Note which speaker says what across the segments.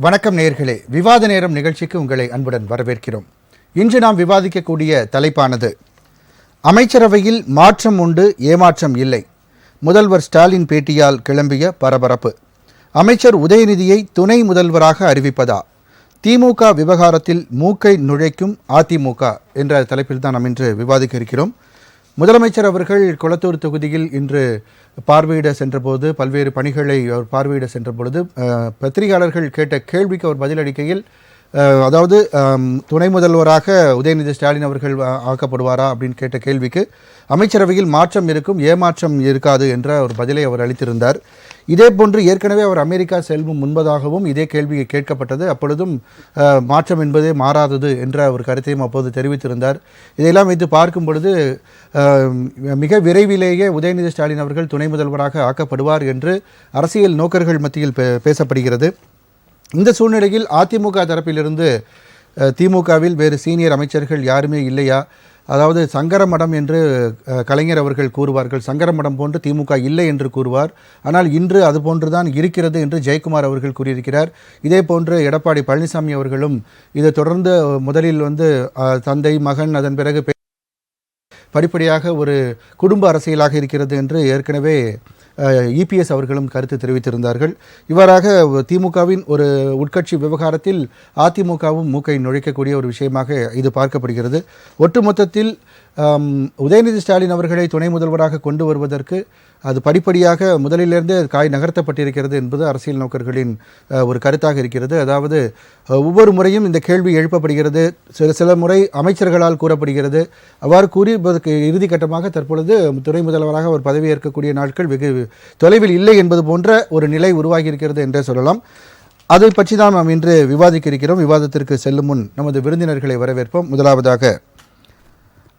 Speaker 1: வணக்கம் நேயர்களே, விவாத நேரம் நிகழ்ச்சிக்கு உங்களை அன்புடன் வரவேற்கிறோம். இன்று நாம் விவாதிக்கக்கூடிய தலைப்பானது அமைச்சரவையில் மாற்றம் உண்டு, ஏமாற்றம் இல்லை. முதல்வர் ஸ்டாலின் பேட்டியால் கிளம்பிய பரபரப்பு. அமைச்சர் உதயநிதியை துணை முதல்வராக அறிவிப்பதா? திமுக விவகாரத்தில் மூக்கை நுழைக்கும் அதிமுக என்ற தலைப்பில் தான் நாம் இன்று விவாதிக்க இருக்கிறோம். முதலமைச்சர் அவர்கள் கொளத்தூர் தொகுதியில் இன்று பார்வையிட சென்றபோது, பல்வேறு பணிகளை அவர் பார்வையிட சென்ற பொழுது பத்திரிகையாளர்கள் கேட்ட கேள்விக்கு அவர் பதிலளிக்கையில், அதாவது துணை முதல்வராக உதயநிதி ஸ்டாலின் அவர்கள் ஆக்கப்படுவாரா அப்படின்னு கேட்ட கேள்விக்கு அமைச்சரவையில் மாற்றம் இருக்கும், ஏமாற்றம் இருக்காது என்ற ஒரு பதிலை அவர் அளித்திருந்தார். இதே போன்று ஏற்கனவே அவர் அமெரிக்கா செல்லும் முன்பதாகவும் இதே கேள்வி கேட்கப்பட்டது. அப்பொழுதும் மாற்றம் என்பதே மாறாதது என்ற ஒரு கருத்தையும் அப்போது தெரிவித்திருந்தார். இதையெல்லாம் வைத்து பார்க்கும் பொழுது மிக விரைவிலேயே உதயநிதி ஸ்டாலின் அவர்கள் துணை முதல்வராக ஆக்கப்படுவார் என்று அரசியல் நோக்கர்கள் மத்தியில் பேசப்படுகிறது. இந்த சூழ்நிலையில் அதிமுக தரப்பிலிருந்து திமுகவில் வேறு சீனியர் அமைச்சர்கள் யாருமே இல்லையா? அதாவது சங்கரமடம் என்று கலைஞர் அவர்கள் கூறுவார்கள், சங்கரமடம் போன்று திமுக இல்லை என்று கூறுவார். ஆனால் இன்று அது போன்றுதான் இருக்கிறது என்று ஜெயக்குமார் அவர்கள் கூறியிருக்கிறார். இதே போன்று எடப்பாடி பழனிசாமி அவர்களும் இதை தொடர்ந்து முதலில் தந்தை மகன், அதன் பிறகு படிப்படியாக ஒரு குடும்ப அரசியலாக இருக்கிறது என்று ஏற்கனவே இபிஎஸ் அவர்களும் கருத்து தெரிவித்திருந்தார்கள். இவ்வாறாக திமுகவின் ஒரு உட்கட்சி விவகாரத்தில் அதிமுகவும் மூக்கை நுழைக்கக்கூடிய ஒரு விஷயமாக இது பார்க்கப்படுகிறது. ஒட்டுமொத்தத்தில் உதயநிதி ஸ்டாலின் அவர்களை துணை முதல்வராக கொண்டு வருவதற்கு அது படிப்படியாக முதலிலிருந்தே காய் நகர்த்தப்பட்டிருக்கிறது என்பது அரசியல் நோக்கர்களின் ஒரு கருத்தாக இருக்கிறது. அதாவது ஒவ்வொரு முறையும் இந்த கேள்வி எழுப்பப்படுகிறது, சில முறை அமைச்சர்களால் கூறப்படுகிறது. அவ்வாறு கூறியதற்கு இறுதிக்கட்டமாக தற்பொழுது துணை முதல்வராக அவர் பதவியேற்கக்கூடிய நாட்கள் வெகு தொலைவில் இல்லை என்பது போன்ற ஒரு நிலை உருவாகி இருக்கிறது என்றே சொல்லலாம். அதை பற்றி தான் நாம் இன்று விவாதிக்க இருக்கிறோம். விவாதத்திற்கு செல்லும் முன் நமது விருந்தினர்களை வரவேற்போம். முதலாவதாக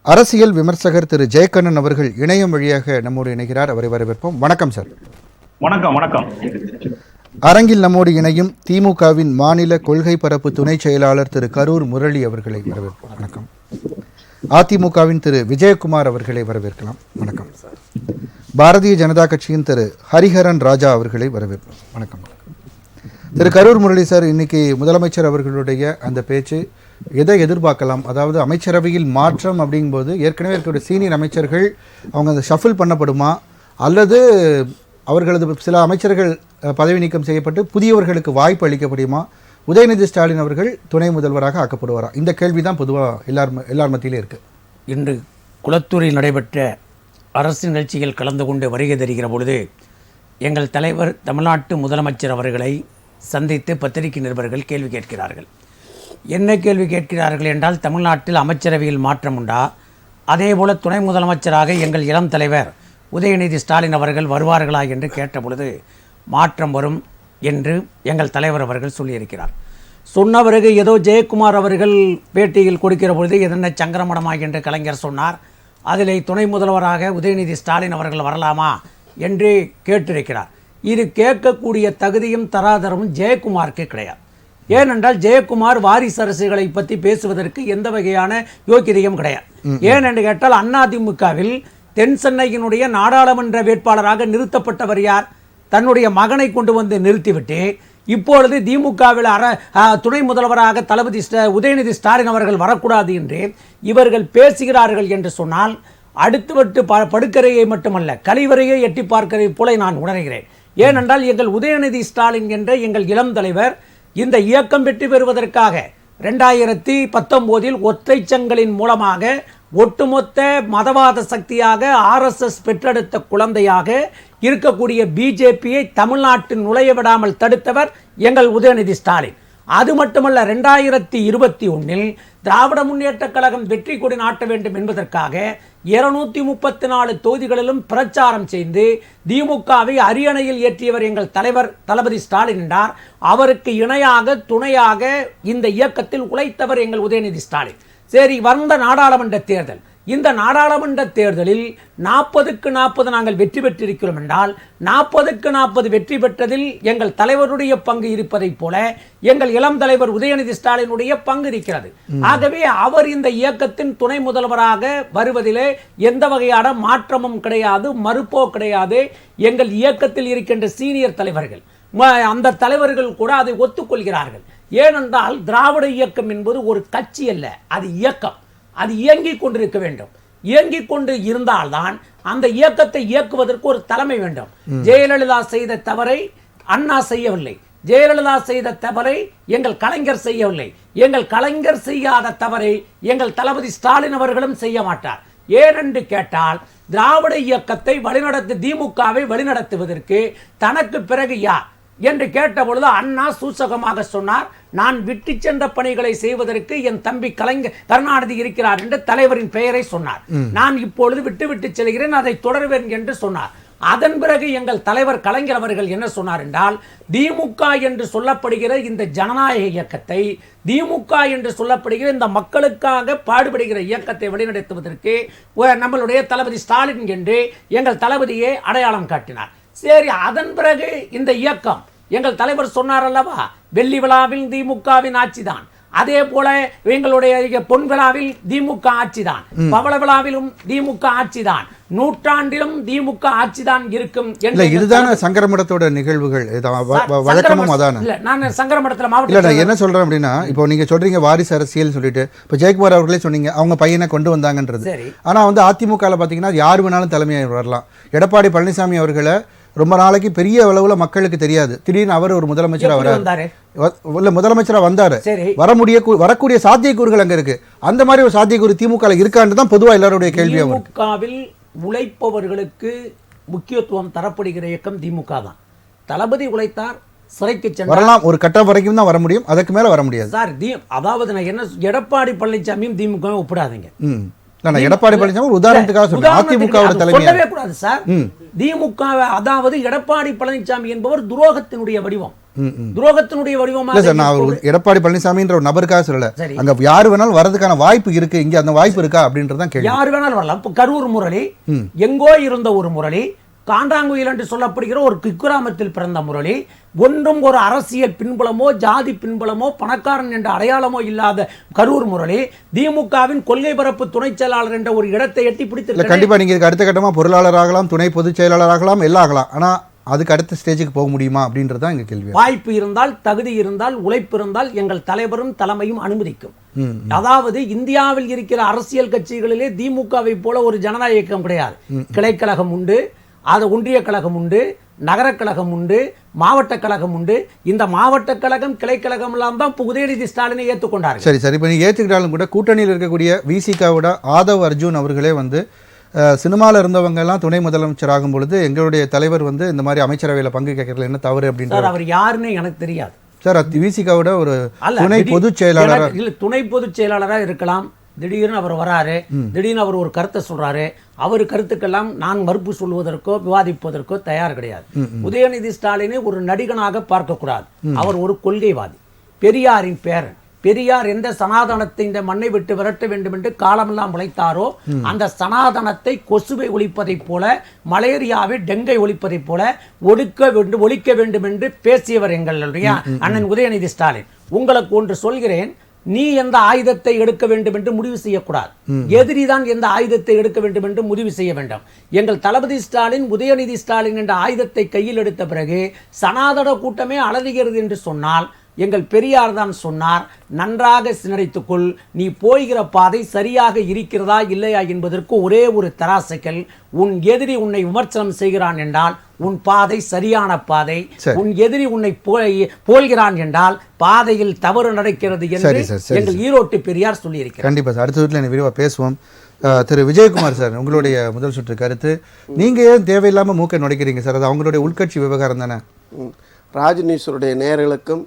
Speaker 1: அரசியல் விமர்சகர் திரு ஜெயக்கண்ணன் அவர்கள் இணையம் வழியாக நம்மோடு இணைகிறார். அவரை வரவேற்போம். வணக்கம் சார்.
Speaker 2: வணக்கம். வணக்கம்.
Speaker 1: அரங்கில் நம்மோடு இணையும் திமுகவின் மாநில கொள்கை பரப்பு துணை செயலாளர் திரு கரூர் முரளி அவர்களை வரவேற்போம். வணக்கம். அதிமுகவின் திரு விஜயகுமார் அவர்களை வரவேற்கலாம். வணக்கம். பாரதிய ஜனதா கட்சியின் திரு ஹரிஹரன் ராஜா அவர்களை வரவேற்போம். வணக்கம். திரு கரூர் முரளி சார், இன்னைக்கு முதலமைச்சர் அவர்களுடைய அந்த பேச்சு எதை எதிர்பார்க்கலாம்? அதாவது அமைச்சரவையில் மாற்றம் அப்படிங்கும்போது ஏற்கனவே இருக்கக்கூடிய சீனியர் அமைச்சர்கள் அவங்க அந்த ஷஃபில் பண்ணப்படுமா, அல்லது அவர்களது சில அமைச்சர்கள் பதவி நீக்கம் செய்யப்பட்டு புதியவர்களுக்கு வாய்ப்பு அளிக்கப்படுமா? உதயநிதி ஸ்டாலின் அவர்கள் துணை முதல்வராக ஆக்கப்படுவாரா? இந்த கேள்வி தான் பொதுவாக எல்லார் மத்தியிலே இருக்குது.
Speaker 3: இன்று குளத்தூரில் நடைபெற்ற அரசு நிகழ்ச்சியில் கலந்து கொண்டு வருகை தருகிற பொழுது எங்கள் தலைவர் தமிழ்நாட்டு முதலமைச்சர் அவர்களை சந்தித்து பத்திரிகை நிருபர்கள் கேள்வி கேட்கிறார்கள். என்ன கேள்வி கேட்கிறார்கள் என்றால், தமிழ்நாட்டில் அமைச்சரவையில் மாற்றம் உண்டா? அதேபோல் துணை முதலமைச்சராக எங்கள் இளம் தலைவர் உதயநிதி ஸ்டாலின் அவர்கள் வருவார்களா என்று கேட்ட பொழுது மாற்றம் வரும் என்று எங்கள் தலைவர் அவர்கள் சொல்லியிருக்கிறார். சொன்ன பிறகு ஏதோ ஜெயக்குமார் அவர்கள் பேட்டியில் கொடுக்கிற பொழுது எதென்ன சங்கரமடமா என்று கலைஞர் சொன்னார், அதில் துணை முதல்வராக உதயநிதி ஸ்டாலின் அவர்கள் வரலாமா என்று கேட்டிருக்கிறார். இது கேட்கக்கூடிய தகுதியும் தராதரமும் ஜெயக்குமாருக்கு கிடையாது. ஏனென்றால் ஜெயக்குமார் வாரிசு அரசுகளை பற்றி பேசுவதற்கு எந்த வகையான யோக்கியதையும் கிடையாது. ஏனென்று கேட்டால் அதிமுகவில் தென் சென்னையினுடைய நாடாளுமன்ற வேட்பாளராக நிறுத்தப்பட்டவர் யார்? தன்னுடைய மகனை கொண்டு வந்து நிறுத்திவிட்டு இப்பொழுது திமுகவில் துணை முதல்வராக தளபதி உதயநிதி ஸ்டாலின் அவர்கள் வரக்கூடாது என்று இவர்கள் பேசுகிறார்கள் என்று சொன்னால் அடுத்து படுக்கரையை மட்டுமல்ல கழிவறையை எட்டி பார்க்கறதை போல நான் உணர்கிறேன். ஏனென்றால் எங்கள் உதயநிதி ஸ்டாலின் என்ற எங்கள் இளம் தலைவர் இந்த இயக்கம் வெற்றி பெறுவதற்காக 2019 ஒற்றை சங்கலின் மூலமாக ஒட்டுமொத்த மதவாத சக்தியாக RSS பெற்றெடுத்த குழந்தையாக இருக்கக்கூடிய பிஜேபியை தமிழ்நாட்டில் நுழைய விடாமல் தடுத்தவர் எங்கள் உதயநிதி ஸ்டாலின். அது மட்டுமல்ல, 2021 திராவிட முன்னேற்ற கழகம் வெற்றி கொடி நாட்ட வேண்டும் என்பதற்காக 234 தொகுதிகளிலும் பிரச்சாரம் செய்து திமுகவை அரியணையில் ஏற்றியவர் எங்கள் தலைவர் தளபதி ஸ்டாலின் என்றார். அவருக்கு இணையாக துணையாக இந்த இயக்கத்தில் உழைத்தவர் எங்கள் உதயநிதி ஸ்டாலின். சரி, வந்த நாடாளுமன்ற தேர்தல், இந்த நாடாளுமன்ற தேர்தலில் 40க்கு 40 நாங்கள் வெற்றி பெற்றிருக்கிறோம் என்றால் 40க்கு 40 வெற்றி பெற்றதில் எங்கள் தலைவருடைய பங்கு இருப்பதைப் போல எங்கள் இளம் தலைவர் உதயநிதி ஸ்டாலினுடைய பங்கு இருக்கிறது. ஆகவே அவர் இந்த இயக்கத்தின் துணை முதல்வராக வருவதிலே எந்த வகையான மாற்றமும் கிடையாது, மறுப்போ கிடையாது. எங்கள் இயக்கத்தில் இருக்கின்ற சீனியர் தலைவர்கள் அந்த தலைவர்கள் கூட அதை ஒத்துக்கொள்கிறார்கள். ஏனென்றால் திராவிட இயக்கம் என்பது ஒரு கட்சி அல்ல, அது இயக்கம். அது இயங்கிக் கொண்டிருக்க வேண்டும். இயங்கிக் கொண்டு இருந்தால்தான் அந்த இயக்கத்தை இயக்குவதற்கு ஒரு தலைமை வேண்டும். ஜெயலலிதா செய்த தவறை அண்ணா செய்யவில்லை, ஜெயலலிதா செய்த தவறை எங்கள் கலைஞர் செய்யவில்லை, எங்கள் கலைஞர் செய்யாத தவறை எங்கள் தளபதி ஸ்டாலின் அவர்களும் செய்ய மாட்டார். ஏனென்று கேட்டால் திராவிட இயக்கத்தை வழிநடத்து திமுகவை வழிநடத்துவதற்கு தனக்கு பிறகு யார் என்று கேட்டபொழுது அண்ணா சூசகமாக சொன்னார், நான் விட்டு சென்ற பணிகளை செய்வதற்கு என் தம்பி கருணாநிதி இருக்கிறார் என்று தலைவரின் பெயரை சொன்னார். நான் இப்பொழுது விட்டு செல்கிறேன், அதை தொடர்வேன் என்று சொன்னார். அதன் பிறகு எங்கள் தலைவர் கலைஞர் அவர்கள் என்ன சொன்னார் என்றால், திமுக என்று சொல்லப்படுகிற இந்த ஜனநாயக இயக்கத்தை, திமுக என்று சொல்லப்படுகிற இந்த மக்களுக்காக பாடுபடுகிற இயக்கத்தை வழிநடத்துவதற்கு நம்மளுடைய தளபதி ஸ்டாலின் என்று எங்கள் தளபதியை அடையாளம் காட்டினார். சரி, அதன் பிறகு இந்த இயக்கம் எங்கள் தலைவர் சொன்னார் அல்லவா, வெள்ளி விழாவில் திமுகவின் ஆட்சிதான், அதே போல எங்களுடைய பொன் விழாவில் திமுக ஆட்சிதான், பவள விழாவிலும் திமுக ஆட்சிதான், நூற்றாண்டிலும் திமுக ஆட்சிதான் இருக்கும்.
Speaker 1: இதுதான சங்கரமடத்தோட நிகழ்வுகள், வழக்கமும் அதான.
Speaker 3: நான் சங்கரமடத்தில்
Speaker 1: மாவட்டம் என்ன சொல்றேன் அப்படின்னா, இப்போ நீங்க சொல்றீங்க வாரிசு அரசியல் சொல்லிட்டு, இப்போ ஜெயக்குமார் அவர்களே சொன்னீங்க அவங்க பையனை கொண்டு வந்தாங்கன்றது. ஆனா அதிமுக பாத்தீங்கன்னா யார் வேணாலும் தலைமையாக வரலாம். எடப்பாடி பழனிசாமி அவர்களை ரொம்ப நாளைக்கு பெரிய அளவுல மக்களுக்கு தெரியாது, திடீர்னு அவர் ஒரு முதலமைச்சரா வராரு, முதலமைச்சரா வந்தாரு, வரக்கூடிய சாத்தியக்கூறுகள் அங்க இருக்கு. அந்த மாதிரி ஒரு சாத்தியக்கூறு திமுக இருக்கான்னு தான் பொதுவா எல்லாருடைய கேள்வி.
Speaker 3: திமுகவில் உழைப்பவர்களுக்கு முக்கியத்துவம் தரப்படுகிற இயக்கம் திமுக தான். தளபதி உழைத்தார், சிறைக்கு சென்றார்,
Speaker 1: வரலாம், ஒரு கட்டம் வரைக்கும் தான் வர முடியும், அதுக்கு மேல வர முடியாது
Speaker 3: சார். அதாவது நான் என்ன, எடப்பாடி பழனிசாமியும் திமுக ஒப்பிடாதீங்க.
Speaker 1: எடப்பாடி பழனிசாமி ஒரு உதாரணத்துக்காக சொல்றேன், அதிமுகவோட தலைமை
Speaker 3: சொல்லவே கூடாது சார். திமுக, அதாவது எடப்பாடி பழனிசாமி என்பவர் துரோகத்தினுடைய வடிவம், துரோகத்தினுடைய வடிவமாக.
Speaker 1: நான் எடப்பாடி பழனிசாமின்ற ஒரு நபருக்காக சொல்லல, அங்க யாரு வேணாலும் வரதுக்கான வாய்ப்பு இருக்கு, இங்க அந்த வாய்ப்பு இருக்கா அப்படின்றதான் கேள்வி.
Speaker 3: யாரு வேணாலும் வரலாம். இப்போ கரூர் முரளி, எங்கோ இருந்த ஒரு முரளி, காண்டாங்குயில் என்று சொல்லப்படுகிற ஒரு குக்கிராமத்தில் பிறந்த முரளி, ஒன்றும் ஒரு அரசியல் பின்புலமோ ஜாதி பின்புலமோ பணக்காரன் என்ற அடையாளமோ இல்லாத கரூர் முரளி திமுகவின் கொள்கை பரப்பு துணை செயலாளர் என்ற ஒரு இடத்தை எட்டி பிடித்து.
Speaker 1: கண்டிப்பா நீங்க அடுத்த கட்டமா பொருளாளர் ஆகலாம், துணை பொதுச் செயலாளர் ஆகலாம், எல்லாம் ஆகலாம். ஆனா அதுக்கு அடுத்த ஸ்டேஜுக்கு போக முடியுமா அப்படின்றதான் எங்க கேள்வி.
Speaker 3: வாய்ப்பு இருந்தால், தகுதி இருந்தால், உழைப்பு இருந்தால் எங்கள் தலைவரும் தலைமையும் அனுமதிக்கும். அதாவது இந்தியாவில் இருக்கிற அரசியல் கட்சிகளிலே திமுகவை போல ஒரு ஜனநாயக இயக்கம் கிடையாது. கிளைக்கழகம் உண்டு, அது ஒன்றிய கழகம் உண்டு, நகர கழகம் உண்டு, மாவட்ட கழகம் உண்டு. இந்த மாவட்ட கழகம் கிளைக்கழகம் எல்லாம் தான் உதயநிதி ஸ்டாலினை ஏற்றுக்கொண்டார்.
Speaker 1: சரி சரி, இப்போ நீ ஏற்றுக்கிட்டாலும் கூட கூட்டணியில் இருக்கக்கூடிய விசிகாவோட ஆதவ் அர்ஜுன் அவர்களே சினிமாவில் இருந்தவங்க எல்லாம் துணை முதலமைச்சர் ஆகும் பொழுது எங்களுடைய தலைவர் இந்த மாதிரி அமைச்சரவையில் பங்கு கேட்கறதுல என்ன தவறு அப்படின்ற.
Speaker 3: அவர் யாருன்னு எனக்கு தெரியாது
Speaker 1: சார். விசிகாவோட ஒரு துணை பொதுச் செயலாளர்,
Speaker 3: இல்லை துணை பொதுச் செயலாளராக இருக்கலாம். திடீர்னு அவர் வராரு, திடீர்னு அவர் ஒரு கருத்தை சொல்றாரு. அவர் கருத்துக்கெல்லாம் நான் மறுப்பு சொல்வதற்கோ விவாதிப்பதற்கோ தயார் கிடையாது. உதயநிதி ஸ்டாலினை ஒரு நடிகனாக பார்க்க கூடாது. அவர் ஒரு கொள்கைவாதி, பெரியாரின் பேரன். பெரியார் எந்த சனாதனத்தை இந்த மண்ணை விட்டு விரட்ட வேண்டும் என்று காலமெல்லாம் உழைத்தாரோ, அந்த சனாதனத்தை கொசுவை ஒழிப்பதைப் போல, மலேரியாவை டெங்கை ஒழிப்பதைப் போல ஒழிக்க வேண்டும் என்று பேசியவர் எங்களுடைய அண்ணன் உதயநிதி ஸ்டாலின். உங்களுக்கு ஒன்று சொல்கிறேன், நீ எந்த ஆயுதத்தை எடுக்க வேண்டும் என்று முடிவு செய்யக்கூடாது. எதிரிதான் எந்த ஆயுதத்தை எடுக்க வேண்டும் என்று முடிவு செய்ய வேண்டும். எங்கள் தளபதி ஸ்டாலின் உதயநிதி ஸ்டாலின் என்ற ஆயுதத்தை கையில் எடுத்த பிறகு சனாதன கூட்டமே அலறுகிறது என்று சொன்னால், எங்கள் பெரியார் தான் சொன்னார், நன்றாக சிந்தித்துக்கொள், நீ போகிற பாதை சரியாக இருக்கிறதா இல்லையா என்பதற்கு ஒரே ஒரு தராசைகள். உன் எதிரி உன்னை விமர்சனம் செய்கிறான் என்றால் உன் பாதை சரியான பாதை, உன் எதிரி உன்னை போல்கிறான் என்றால் பாதையில் தவறு நடக்கிறது என்று எங்கள் ஈரோட்டு பெரியார் சொல்லியிருக்கிறார்.
Speaker 1: கண்டிப்பா சார், அடுத்த வீட்டில் விரிவாக பேசுவோம். திரு விஜயகுமார் சார், உங்களுடைய முதல் சுற்று கருத்து. நீங்க ஏன் தேவையில்லாம மூக்கை நுழைக்கிறீங்க சார்? அது அவங்களுடைய உள்கட்சி விவகாரம் தானே.
Speaker 2: ராஜ் நியூஸுடைய நேயர்களுக்கும்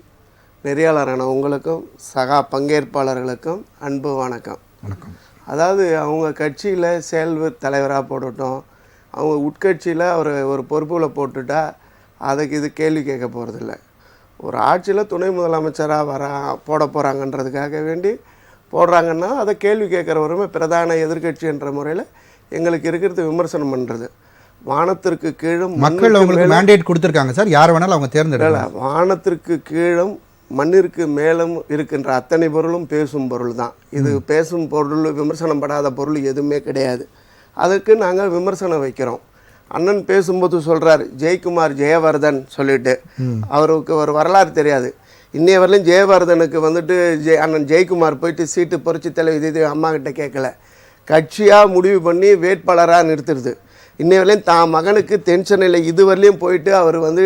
Speaker 2: நெறியாளரான உங்களுக்கும் சகா பங்கேற்பாளர்களுக்கும் அன்பு வணக்கம்.
Speaker 1: வணக்கம்.
Speaker 2: அதாவது அவங்க கட்சியில் செயல்பு தலைவராக போட்டுட்டோம், அவங்க உட்கட்சியில் ஒரு பொறுப்பில் போட்டுட்டா அதுக்கு இது கேள்வி கேட்க போகிறதில்ல. ஒரு ஆட்சியில் துணை முதலமைச்சராக போட போகிறாங்கன்றதுக்காக வேண்டி போடுறாங்கன்னா அதை கேள்வி கேட்குற உரிமை பிரதான எதிர்கட்சி என்ற முறையில் எங்களுக்கு இருக்கிறது விமர்சனம் பண்ணுறது. வானத்திற்கு கீழும்
Speaker 1: மக்கள் அவங்களுக்கு மேண்டேட் கொடுத்துருக்காங்க சார், யார் வேணாலும் அவங்க தேர்ந்தெடுக்கலாம்.
Speaker 2: வானத்திற்கு கீழும் மண்ணிற்கு மேலும் இருக்கின்ற அத்தனை பொருளும் பேசும் பொருள் தான். இது பேசும் பொருள், விமர்சனம் படாத பொருள் எதுவுமே கிடையாது. அதுக்கு நாங்கள் விமர்சனம் வைக்கிறோம். அண்ணன் பேசும்போது சொல்றாரு ஜெயக்குமார் ஜெயவர்தன் சொல்லிட்டு, அவருக்கு ஒரு வரலாறு தெரியாது. இன்னைய வரலையும் ஜெயவர்தனுக்கு வந்துட்டு அண்ணன் ஜெயக்குமார் போயிட்டு சீட்டு பொறிச்சு தலைவர் இது அம்மா கிட்ட கேட்கல, கட்சியாக முடிவு பண்ணி வேட்பாளராக நிறுத்துறது. இன்னைய வரலையும் தான் மகனுக்கு டென்ஷன் இல்லை. இதுவரையிலையும் போயிட்டு அவர் வந்து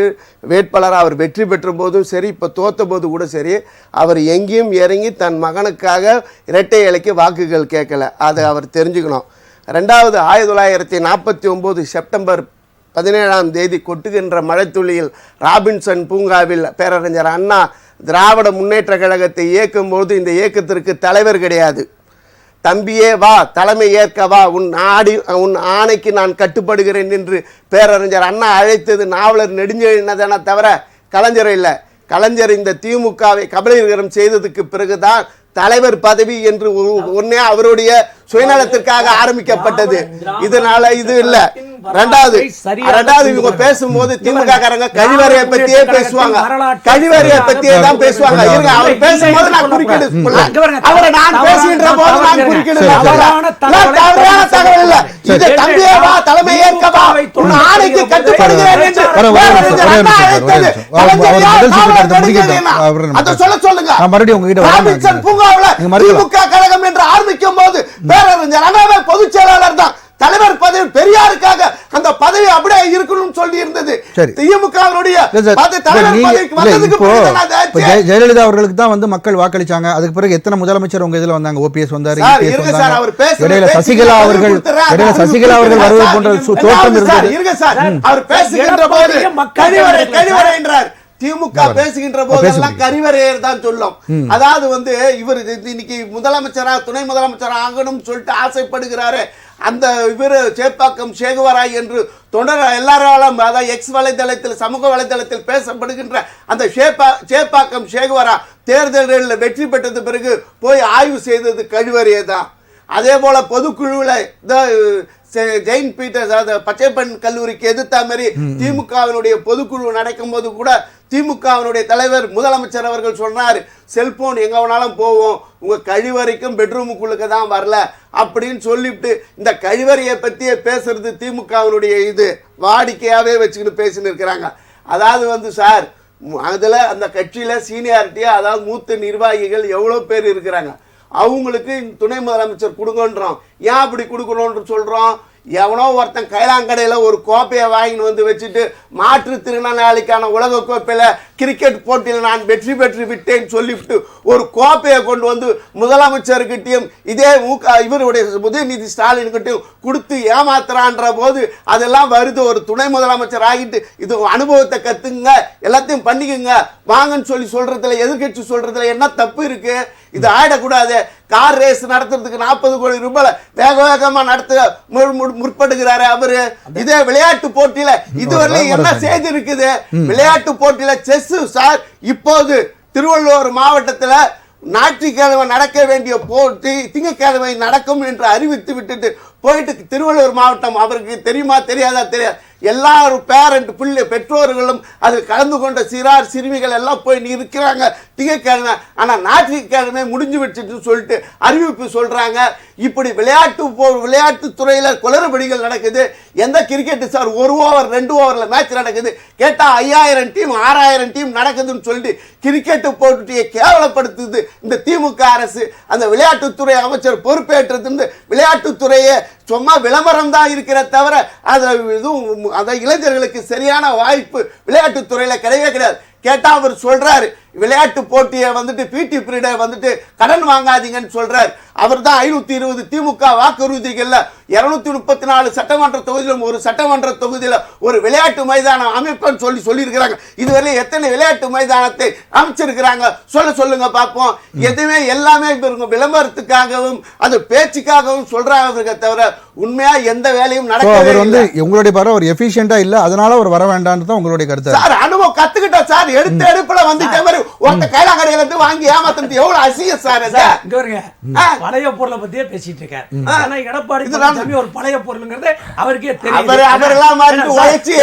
Speaker 2: வேட்பாளராக அவர் வெற்றி பெற்ற போதும் சரி, இப்போ தோத்த போது கூட சரி, அவர் எங்கேயும் இறங்கி தன் மகனுக்காக இரட்டை இலைக்கு வாக்குகள் கேட்கல. அதை அவர் தெரிஞ்சுக்கணும். ரெண்டாவது, 1949 செப்டம்பர் 17 கொட்டுகின்ற மழைத்துளியில் ராபின்சன் பூங்காவில் பேரறிஞர் அண்ணா திராவிட முன்னேற்ற கழகத்தை இயக்கும்போது இந்த இயக்கத்திற்கு தலைவர் கிடையாது. தம்பியே வா, தலைமை ஏற்க வா, உன் ஆணைக்கு நான் கட்டுப்படுகிறேன் என்று பேரறிஞர் அண்ணா அழைத்தது நாவலர் நெடுஞ்செழியனை தவிர கலைஞர் இல்லை. கலைஞர் இந்த திமுகவை கபலீகரம் செய்ததுக்கு பிறகுதான் தலைவர் பதவி என்று ஒன்னே அவருடைய சுயநலத்திற்காக ஆரம்பிக்கப்பட்டது. இதனால இது இல்ல. ரெண்டாவது இவங்க பேசும்போது திமுக காரங்க கழிவறையை பத்தியே பேசுவாங்க, கழிவறையை பத்தியே தான் பேசுவாங்க. அவர் பேசும்போது நான் குறுக்கிடு, அவரை நான் பேசுகின்ற போது நான் குறுக்கிடு. தவறான தகவல் இல்ல. இது தம்பியே வா, தலைமை ஏற்க வா, உன் ஆணைக்கு கட்டுப்படுகிறேன் என்று அதை சொல்ல சொல்லுங்க. திமுக கழகம் என்று ஆரம்பிக்கும் போது பேரறிஞர் அண்ணாவே பொதுச் செயலாளர் தான். தலைவர் பதவி பெரியாருக்காக அந்த பதவி அப்படியே இருக்கணும்னு சொல்லி இருந்தது. திமுகவுடைய
Speaker 1: ஜெயலலிதா அவர்களுக்கு தான் வந்து மக்கள் வாக்களிச்சாங்க. அதுக்கு பிறகு எத்தனை முதலமைச்சர் உங்க இதுல வந்தாங்க? ஓபிஎஸ் வந்தாரு, இடையில சசிகலா அவர்கள் வருவது போன்ற தோற்றம் இருந்தது.
Speaker 2: அவர் பேசுகின்ற போது கழிவறை என்றார். திமுக பேசுகின்ற போதெல்லாம் கரிவரையர் தான் சொல்லும். அதாவது வந்து இவர் இன்னைக்கு முதலமைச்சரா துணை முதலமைச்சரா ஆகணும் சொல்லிட்டு ஆசைப்படுகிறாரு. அந்த இவர் சேப்பாக்கம் சேகுவராய் என்று தொடர் எல்லாராலும் அதாவது எக்ஸ் வலைதளத்தில் சமூக வலைதளத்தில் பேசப்படுகின்ற அந்த சேப்பாக்கம் சேகுவரா தேர்தல்களில் வெற்றி பெற்றது பிறகு போய் ஆய்வு செய்தது கழிவறையே தான். அதே போல பொதுக்குழுவில் ஜெயின் பீட்டர்ஸ் அதாவது பச்சைப்பன் கல்லூரிக்கு எதிர்த்த மாதிரி திமுகவினுடைய பொதுக்குழு நடக்கும் போது கூட திமுகவினுடைய தலைவர் முதலமைச்சர் அவர்கள் சொன்னார், செல்போன் எங்க வேணாலும் போவோம், உங்க கழிவறைக்கும் பெட்ரூமுக்குள்ளுக்கு தான் வரல அப்படின்னு சொல்லிவிட்டு இந்த கழிவறையை பற்றியே பேசுறது திமுகவினுடைய இது வாடிக்கையாவே வச்சுக்கிட்டு பேசின்னு இருக்கிறாங்க. அதாவது வந்து சார், அதில் அந்த கட்சியில் சீனியாரிட்டியாக அதாவது மூத்த நிர்வாகிகள் எவ்வளோ பேர் இருக்கிறாங்க. அவங்களுக்கு துணை முதலமைச்சர் கொடுங்கன்றோம். ஏன் அப்படி கொடுக்கணும்னு சொல்கிறோம்? எவனோ ஒருத்தன் கைலாங்கடையில் ஒரு கோப்பையை வாங்கின்னு வந்து வச்சுட்டு மாற்றுத்திறனாளிக்கான உலக கோப்பையில் கிரிக்கெட் போட்டியில் நான் வெற்றி பெற்று விட்டேன்னு சொல்லிவிட்டு ஒரு கோப்பையை கொண்டு வந்து முதலமைச்சர்கிட்டையும் இதே இவருடைய உதயநிதி ஸ்டாலின்கிட்டையும் கொடுத்து ஏமாத்துறான்ற போது அதெல்லாம் வருது. ஒரு துணை முதலமைச்சர் ஆகிட்டு இது அனுபவத்தை கற்றுங்க, எல்லாத்தையும் பண்ணிக்கோங்க வாங்கன்னு சொல்றதுல எதிர்கட்சி சொல்றதுல என்ன தப்பு இருக்கு? இது ஆயிடக்கூடாது. கார் ரேஸ் நடத்துறதுக்கு 40 கோடி ரூபாய் வேக வேகமா நடத்த முற்படுகிறாரு அவரு. இதே விளையாட்டு போட்டியில இதுவரை என்ன செய்தி இருக்குது? விளையாட்டு போட்டியில செஸ் சார் இப்போது திருவள்ளூர் மாவட்டத்தில் ஞாயிற்றுக்கிழமை நடக்க வேண்டிய போட்டி திங்கட்கிழமை நடக்கும் என்று அறிவித்து விட்டுட்டு போயிட்டு திருவள்ளூர் மாவட்டம் அவருக்கு தெரியுமா தெரியாதா தெரியாது. எல்லாரும் பேரண்ட் பிள்ளை பெற்றோர்களும் அதில் கலந்து கொண்ட சிறார் சிறுமிகள் எல்லாம் போய் இருக்கிறாங்க திங்கட்கிழமை. ஆனால் ஞாயிற்றுக்கிழமை முடிஞ்சு வச்சுட்டு சொல்லிட்டு அறிவிப்பு சொல்றாங்க. இப்படி விளையாட்டு துறையில் குளறுபடிகள் நடக்குது. எந்த கிரிக்கெட் சார் 1 ஓவர் 2 ஓவரில் மேட்ச் நடக்குது, கேட்டால் 5000 டீம் 6000 டீம் நடக்குதுன்னு சொல்லிட்டு கிரிக்கெட் போட்டியை கேவலப்படுத்துது இந்த திமுக அரசு. அந்த விளையாட்டுத்துறை அமைச்சர் பொறுப்பேற்றது விளையாட்டுத்துறையை சும்மா விளம்பரம் தான் இருக்கிற தவிர அது இளைஞர்களுக்கு சரியான வாய்ப்பு விளையாட்டுத்துறையில் கிடையவே கிடையாது. கேட்டா அவர் சொல்றாரு விளையாட்டு போட்டியை வந்துட்டு பிடி பீரியடை வந்துட்டு கடன் வாங்காதீங்கன்னு சொல்றாரு. அவர் தான் 520 திமுக வாக்குறுதிகள்ல 234 சட்டமன்ற தொகுதியிலும் ஒரு சட்டமன்ற தொகுதியில ஒரு விளையாட்டு மைதானம் அமைப்புன்னு சொல்லியிருக்கிறாங்க. இதுவரை எத்தனை விளையாட்டு மைதானத்தை அமைச்சிருக்கிறாங்க சொல்லுங்க பார்ப்போம். எதுவுமே எல்லாமே விளம்பரத்துக்காகவும் அது பேச்சுக்காகவும் சொல்றாங்க தவிர உண்மையா எந்த வேலையும் நடக்கவே.
Speaker 1: உங்களுடைய பார்வை ஒரு எஃபிஷியன்ட்டா இல்ல, அதனால அவர் வர வேண்டாம்னு தான் உங்களுடைய கருத்து.
Speaker 2: சார் அனுபவம் கத்துக்கிட்டோம் சார். எடுப்புல வந்துட்டவர் ஒருத்த கைலாங்கடையில இருந்து வாங்கி ஏமாத்துறது எவ்வளவு அசிங்கம் சார் இது.
Speaker 3: இங்க வருங்க, பழைய பொருளை பத்தியே பேசிட்டு இருக்காரு. ஆனா எடப்பாடி பழனிசாமி ஒரு பழைய பொருளுங்கிறது அவருக்கே தெரியும்.
Speaker 2: அவரெல்லாம் மாதிரி உழைச்சு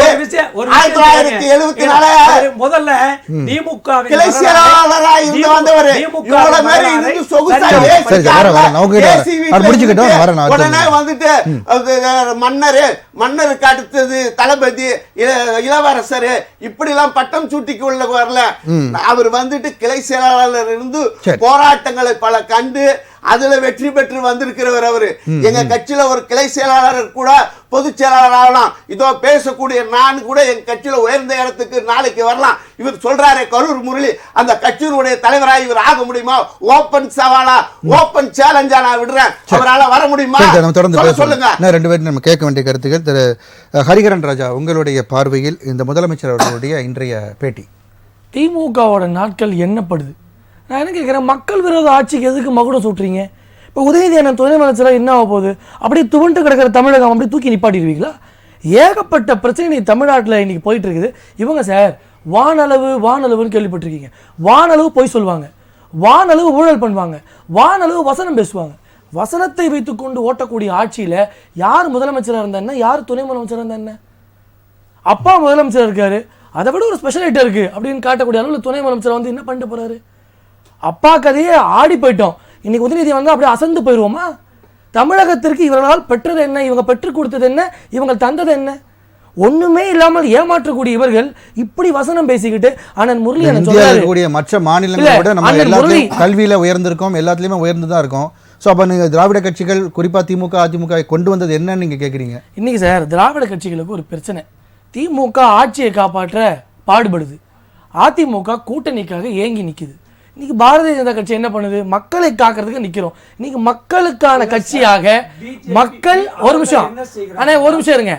Speaker 2: 1974
Speaker 3: முதல்ல திமுக
Speaker 2: கிளை செயலாளரா இருந்து வந்தவர் இவ்வளவு மாதிரி இருந்து சொகுசா உடனே வந்துட்டு மன்னருக்கு அடுத்தது தளபதி இளவரசர் இப்படி எல்லாம் பட்டம் சூட்டிக்கு உள்ள வரல. அவர் வந்துட்டு கிளை செயலாளர் இருந்து போராட்டங்களை பல கண்டு அதுல வெற்றி பெற்று வந்திருக்கிறவர் அவரு. எங்க கட்சியில ஒரு கிளை செயலாளர் கூட பொதுச் செயலாளர் ஆகலாம். இதோ பேசக்கூடிய நான் கூட எங்க கட்சியில உயர்ந்த இடத்துக்கு நாளைக்கு வரலாம். இவர் சொல்றாரு கரூர் முரளி அந்த கட்சியினுடைய தலைவராக இவர் ஆக முடியுமா? ஓபன் சவாலா, ஓபன் சேலஞ்சா நான் விடுறேன். அவரால் வர முடியுமா? சொல்லுங்க.
Speaker 1: ரெண்டு பேரும் நம்ம கேட்க வேண்டிய கருத்துக்கள். திரு ஹரிகரன் ராஜா, உங்களுடைய பார்வையில் இந்த முதலமைச்சர் அவர்களுடைய இன்றைய பேட்டி.
Speaker 4: திமுகவோட நாட்கள் எண்ணப்படுது. நான் என்ன கேட்குறேன், மக்கள் விரோத ஆட்சிக்கு எதுக்கு மகுடம் சூட்டுறீங்க? இப்போ உதயநிதி அண்ணன் துணை முதலமைச்சராக என்ன ஆக போகுது? அப்படியே துவண்டு கிடக்கிற தமிழகம் அப்படியே தூக்கி நிப்பாட்டிடுவீங்களா? ஏகப்பட்ட பிரச்சனை தமிழ்நாட்டில் இன்னைக்கு போயிட்டு இருக்குது. இவங்க சார் வானளவுன்னு கேள்விப்பட்டிருக்கீங்க. வானளவு பொய் சொல்லுவாங்க, வானளவு ஊழல் பண்ணுவாங்க, வானளவு வசனம் பேசுவாங்க. வசனத்தை வைத்துக்கொண்டு ஓட்டக்கூடிய ஆட்சியில் யார் முதலமைச்சராக இருந்தா என்ன, யார் துணை முதலமைச்சராக இருந்தா என்ன? அப்பா முதலமைச்சர் இருக்காரு, அதை விட ஒரு ஸ்பெஷல் ஐட்டம் இருக்குது அப்படின்னு காட்டக்கூடிய அளவில் துணை முதலமைச்சர் வந்து என்ன பண்ணிட்டு போகிறாரு? அப்பா கதையே ஆடி போயிட்டோம். இன்னைக்கு உதயநிதி வந்து அப்படியே அசந்து போயிடுவோமா? தமிழகத்திற்கு இவர்களால் பெற்றது என்ன, இவங்க பெற்றுக் கொடுத்தது என்ன, இவங்க தந்தது என்ன? ஒண்ணுமே இல்லாமல் ஏமாற்றக்கூடிய இவர்கள் இப்படி வசனம் பேசிக்கிட்டு அண்ணன் முரளி
Speaker 1: மற்ற மாநிலங்களை விட நம்ம எல்லாத்தையும் கல்வியில உயர்ந்திருக்கோம், எல்லாத்துலயுமே உயர்ந்து தான் இருக்கோம். ஸோ அப்போ நீங்கள் திராவிட கட்சிகள் குறிப்பாக திமுக அதிமுக கொண்டு வந்தது என்னன்னு நீங்கள் கேட்குறீங்க?
Speaker 4: இன்னைக்கு சார் திராவிட கட்சிகளுக்கு ஒரு பிரச்சனை. திமுக ஆட்சியை காப்பாற்ற பாடுபடுது, அதிமுக கூட்டணிக்காக ஏங்கி நிற்குது. இன்னைக்கு பாரதிய ஜனதா கட்சி என்ன பண்ணுது? மக்களை காக்கிறதுக்கு நிக்கிறோம். இன்னைக்கு மக்களுக்கான கட்சியாக மக்கள் ஒரு நிமிஷம் இருங்க,